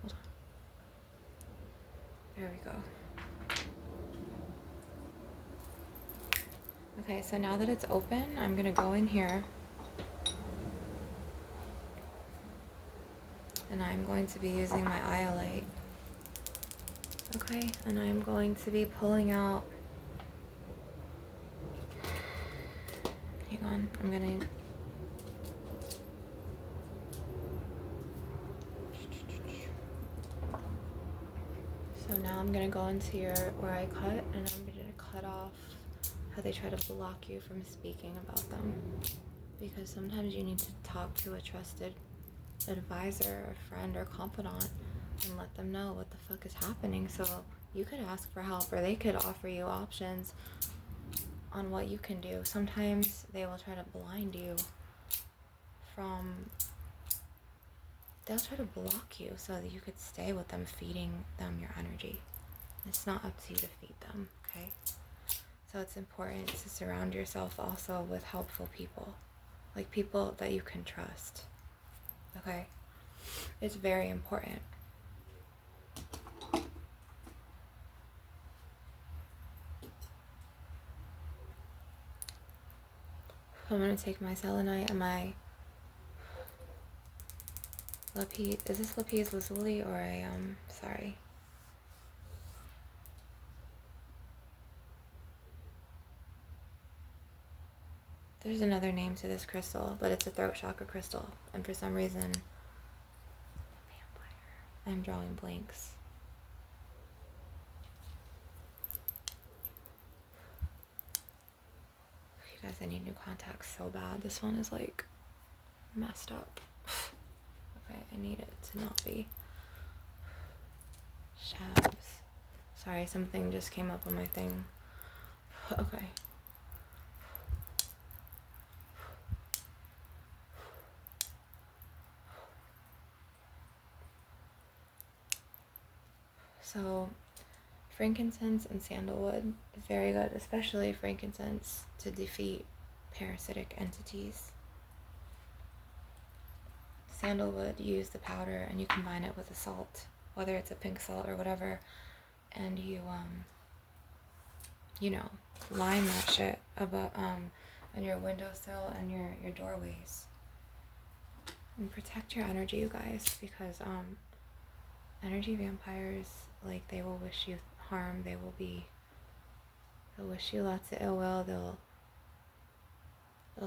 A: hold on. There we go. Okay, so now that it's open, I'm gonna go in here and I'm going to be using my iolite. Okay, and I'm going to be pulling out, hang on, so now I'm gonna go into where I cut, and I'm gonna cut off how they try to block you from speaking about them. Because sometimes you need to talk to a trusted advisor or friend or confidant and let them know what the fuck is happening, so you could ask for help or they could offer you options on what you can do. Sometimes they will try to blind you they'll try to block you so that you could stay with them, feeding them your energy. It's not up to you to feed them, okay? So it's important to surround yourself also with helpful people, like people that you can trust, okay? It's very important. I'm gonna take my selenite and my lapis. Is this lapis lazuli or sorry. There's another name to this crystal, but it's a throat chakra crystal. And for some reason, I'm drawing blanks. You guys, I need new contacts so bad. This one is like messed up. Okay, I need it to not be. Shabs. Sorry, something just came up on my thing. Okay. So, frankincense and sandalwood is very good, especially frankincense to defeat parasitic entities. Sandalwood, you use the powder and you combine it with a salt, whether it's a pink salt or whatever, and you line that shit about on your windowsill and your doorways. And protect your energy, you guys, because energy vampires, like, they will wish you harm. They'll wish you lots of ill will. They'll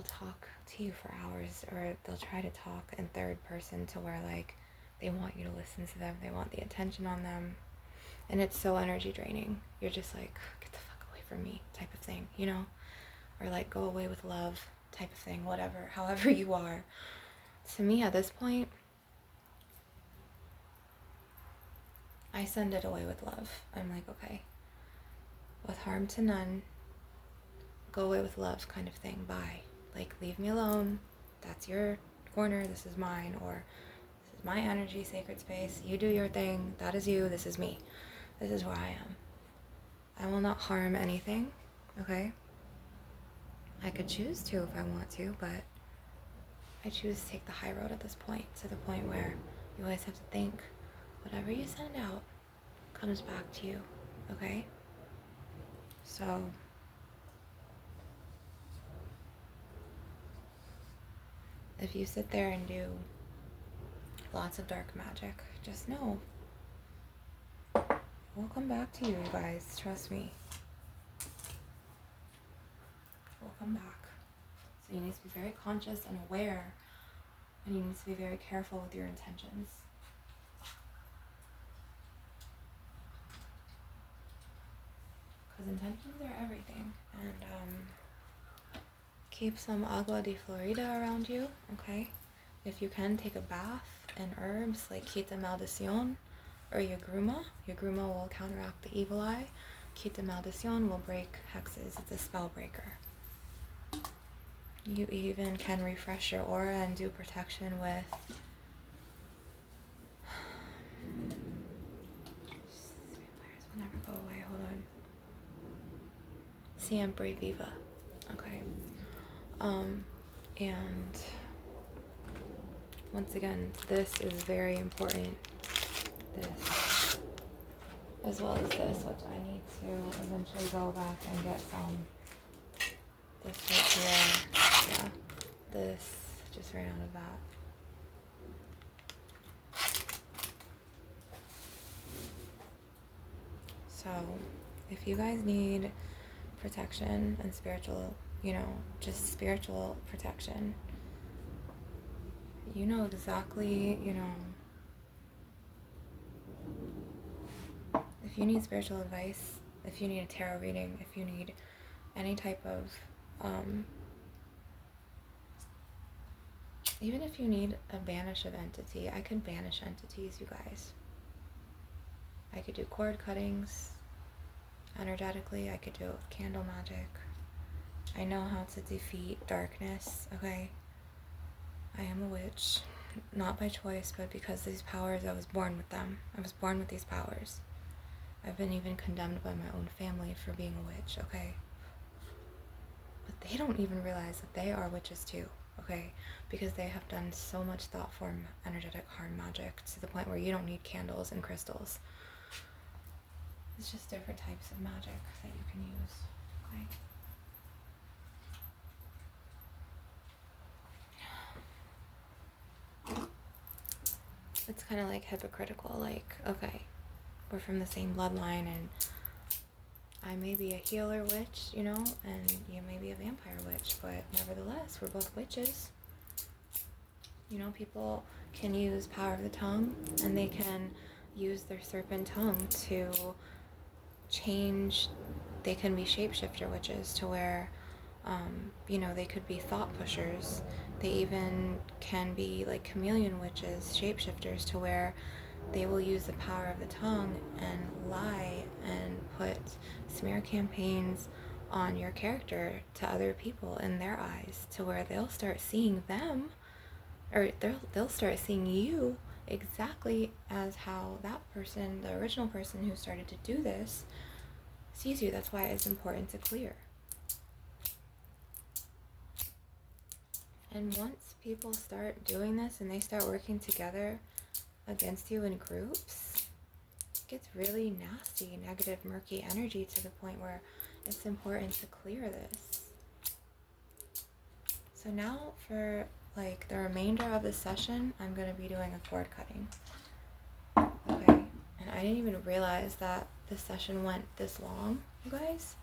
A: talk to you for hours, or they'll try to talk in third person to where, like, they want you to listen to them. They want the attention on them. And it's so energy draining. You're just like, get the fuck away from me type of thing, you know? Or like, go away with love type of thing, whatever, however you are. To me, at this point, I send it away with love. I'm like, okay, with harm to none, go away with love kind of thing. Bye. Like, leave me alone. That's your corner. This is mine. Or this is my energy, sacred space. You do your thing. That is you. This is me. This is where I am. I will not harm anything. Okay? I could choose to if I want to, but I choose to take the high road at this point, to the point where you always have to think whatever you send out comes back to you. Okay? So if you sit there and do lots of dark magic, just know we'll come back to you, you guys. Trust me. We'll come back. So you need to be very conscious and aware, and you need to be very careful with your intentions. Because intentions are everything. And keep some agua de Florida around you, okay? If you can, take a bath in herbs like Quita Maldición or Yagruma. Yagruma will counteract the evil eye. Quita Maldición will break hexes. It's a spell breaker. You even can refresh your aura and do protection with vampires will never go away. Hold on. Siempre Viva. Okay. And once again, this is very important. This, as well as this, which I need to eventually go back and get some. This right here, yeah. This just ran out of that. So, if you guys need protection and spiritual, just spiritual protection, you know exactly, if you need spiritual advice, if you need a tarot reading, if you need any type of, even if you need a banish of entity, I could banish entities, you guys. I could do cord cuttings energetically. I could do it with candle magic. I know how to defeat darkness, okay? I am a witch, not by choice, but because these powers, I was born with them. I was born with these powers. I've been even condemned by my own family for being a witch, okay? But they don't even realize that they are witches too, okay? Because they have done so much thought form, energetic harm magic to the point where you don't need candles and crystals. It's just different types of magic that you can use, okay? It's kind of like hypocritical, like, okay, we're from the same bloodline and I may be a healer witch, you know, and you may be a vampire witch, but nevertheless, we're both witches. You know, people can use power of the tongue, and they can use their serpent tongue to change. They can be shapeshifter witches to where, you know, they could be thought pushers. They even can be like chameleon witches, shapeshifters, to where they will use the power of the tongue and lie and put smear campaigns on your character to other people in their eyes, to where they'll start seeing them, or they'll start seeing you exactly as how that person, the original person who started to do this, sees you. That's why it's important to clear. And once people start doing this and they start working together against you in groups, it gets really nasty, negative, murky energy, to the point where it's important to clear this. So now for like the remainder of the session, I'm going to be doing a cord cutting. Okay, and I didn't even realize that the session went this long, you guys.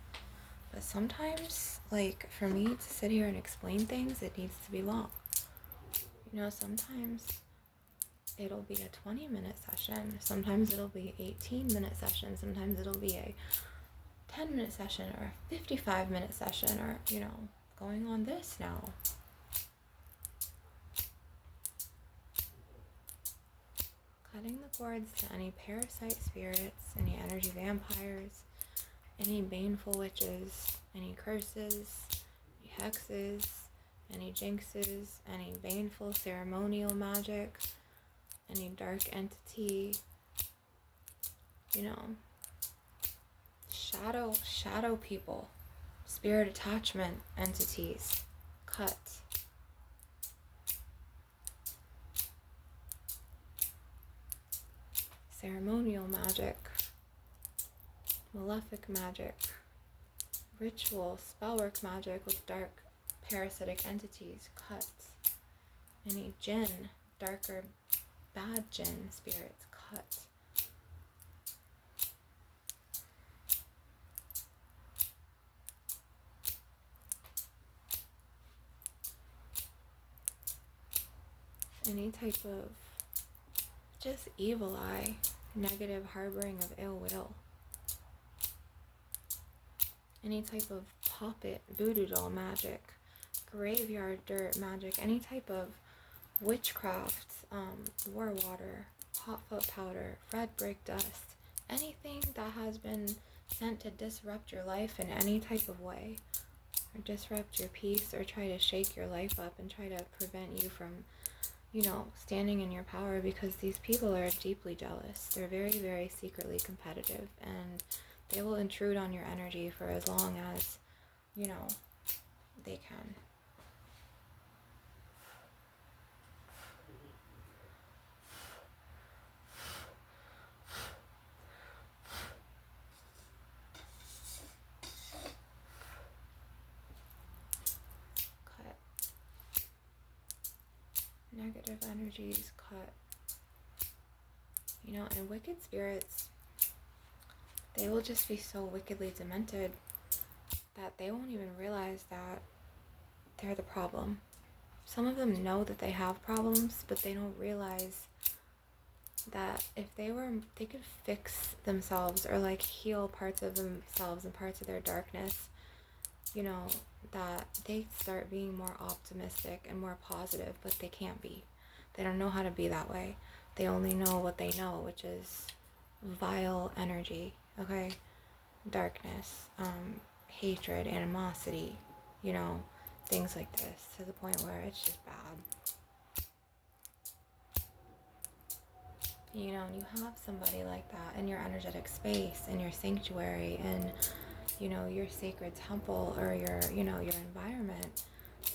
A: But sometimes, like, for me to sit here and explain things, it needs to be long. You know, sometimes it'll be a 20-minute session. Sometimes it'll be an 18-minute session. Sometimes it'll be a 10-minute session or a 55-minute session, or, you know, going on this now. Cutting the cords to any parasite spirits, any energy vampires, any baneful witches, any curses, any hexes, any jinxes, any baneful ceremonial magic, any dark entity, you know, shadow people, spirit attachment entities, cut. Ceremonial magic, malefic magic, ritual, spellwork magic with dark parasitic entities, cut. Any jinn, darker, bad jinn spirits, cut. Any type of just evil eye, negative harboring of ill will. Any type of puppet, voodoo doll magic, graveyard dirt magic, any type of witchcraft, war water, hot foot powder, red brick dust, anything that has been sent to disrupt your life in any type of way, or disrupt your peace, or try to shake your life up and try to prevent you from, you know, standing in your power, because these people are deeply jealous. They're very, very secretly competitive, and they will intrude on your energy for as long as, you know, they can. Cut. Negative energies, cut. You know, and wicked spirits, they will just be so wickedly demented that they won't even realize that they're the problem. Some of them know that they have problems, but they don't realize that if they could fix themselves, or like heal parts of themselves and parts of their darkness, you know, that they start being more optimistic and more positive, but they can't be. They don't know how to be that way. They only know what they know, which is vile energy, okay? Darkness, hatred, animosity, you know, things like this, to the point where it's just bad. You know, and you have somebody like that in your energetic space, in your sanctuary, in, you know, your sacred temple, or your, you know, your environment,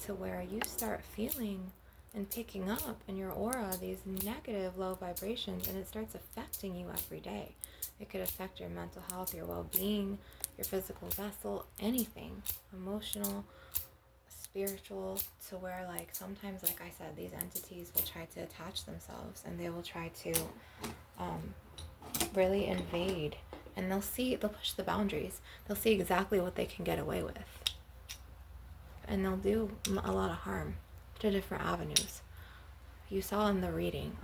A: to where you start feeling and picking up in your aura these negative low vibrations, and it starts affecting you every day. It could affect your mental health, your well-being, your physical vessel, anything, emotional, spiritual, to where, like, sometimes, like I said, these entities will try to attach themselves, and they will try to really invade And they'll push the boundaries. They'll see exactly what they can get away with. And they'll do a lot of harm to different avenues. You saw in the reading.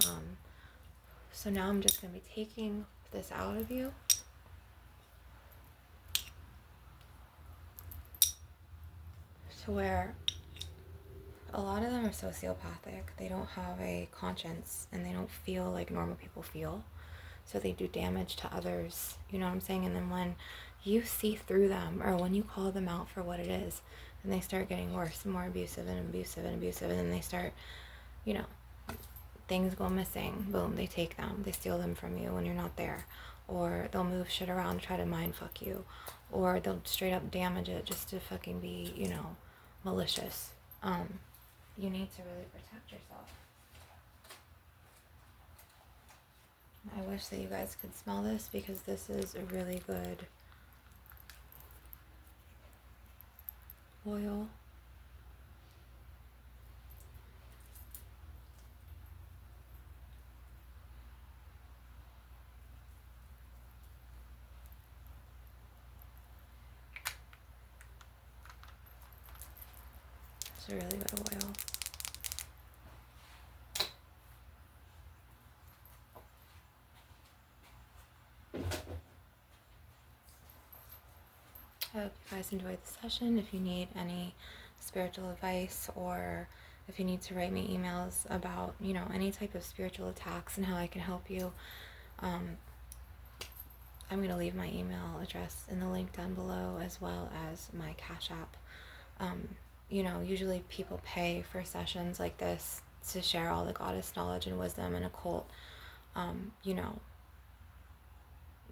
A: So now I'm just going to be taking this out of you. To where a lot of them are sociopathic. They don't have a conscience and they don't feel like normal people feel. So they do damage to others. You know what I'm saying? And then when you see through them, or when you call them out for what it is, then they start getting worse and more abusive and abusive and abusive. And then they start, you know, things go missing. Boom, they take them. They steal them from you when you're not there. Or they'll move shit around to try to mind fuck you. Or they'll straight up damage it just to fucking be, you know, malicious. You need to really protect yourself. I wish that you guys could smell this, because this is a really good oil. It's a really good oil. I hope you guys enjoyed the session. If you need any spiritual advice, or if you need to write me emails about, you know, any type of spiritual attacks and how I can help you, I'm going to leave my email address in the link down below, as well as my Cash App. You know, usually people pay for sessions like this to share all the goddess knowledge and wisdom and occult, you know,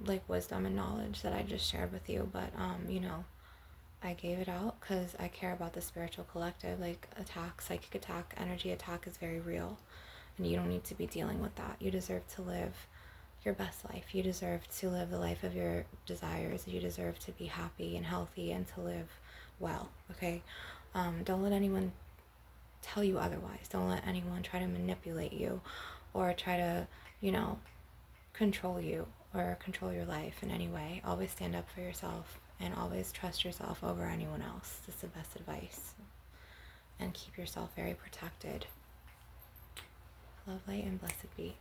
A: like wisdom and knowledge that I just shared with you. But, you know, I gave it out because I care about the spiritual collective. Like, attack, psychic attack, energy attack is very real. And you don't need to be dealing with that. You deserve to live your best life. You deserve to live the life of your desires. You deserve to be happy and healthy and to live well, okay? Don't let anyone tell you otherwise. Don't let anyone try to manipulate you or try to, you know, control you or control your life in any way. Always stand up for yourself and always trust yourself over anyone else. That's the best advice. And keep yourself very protected. Love, light, and blessed be.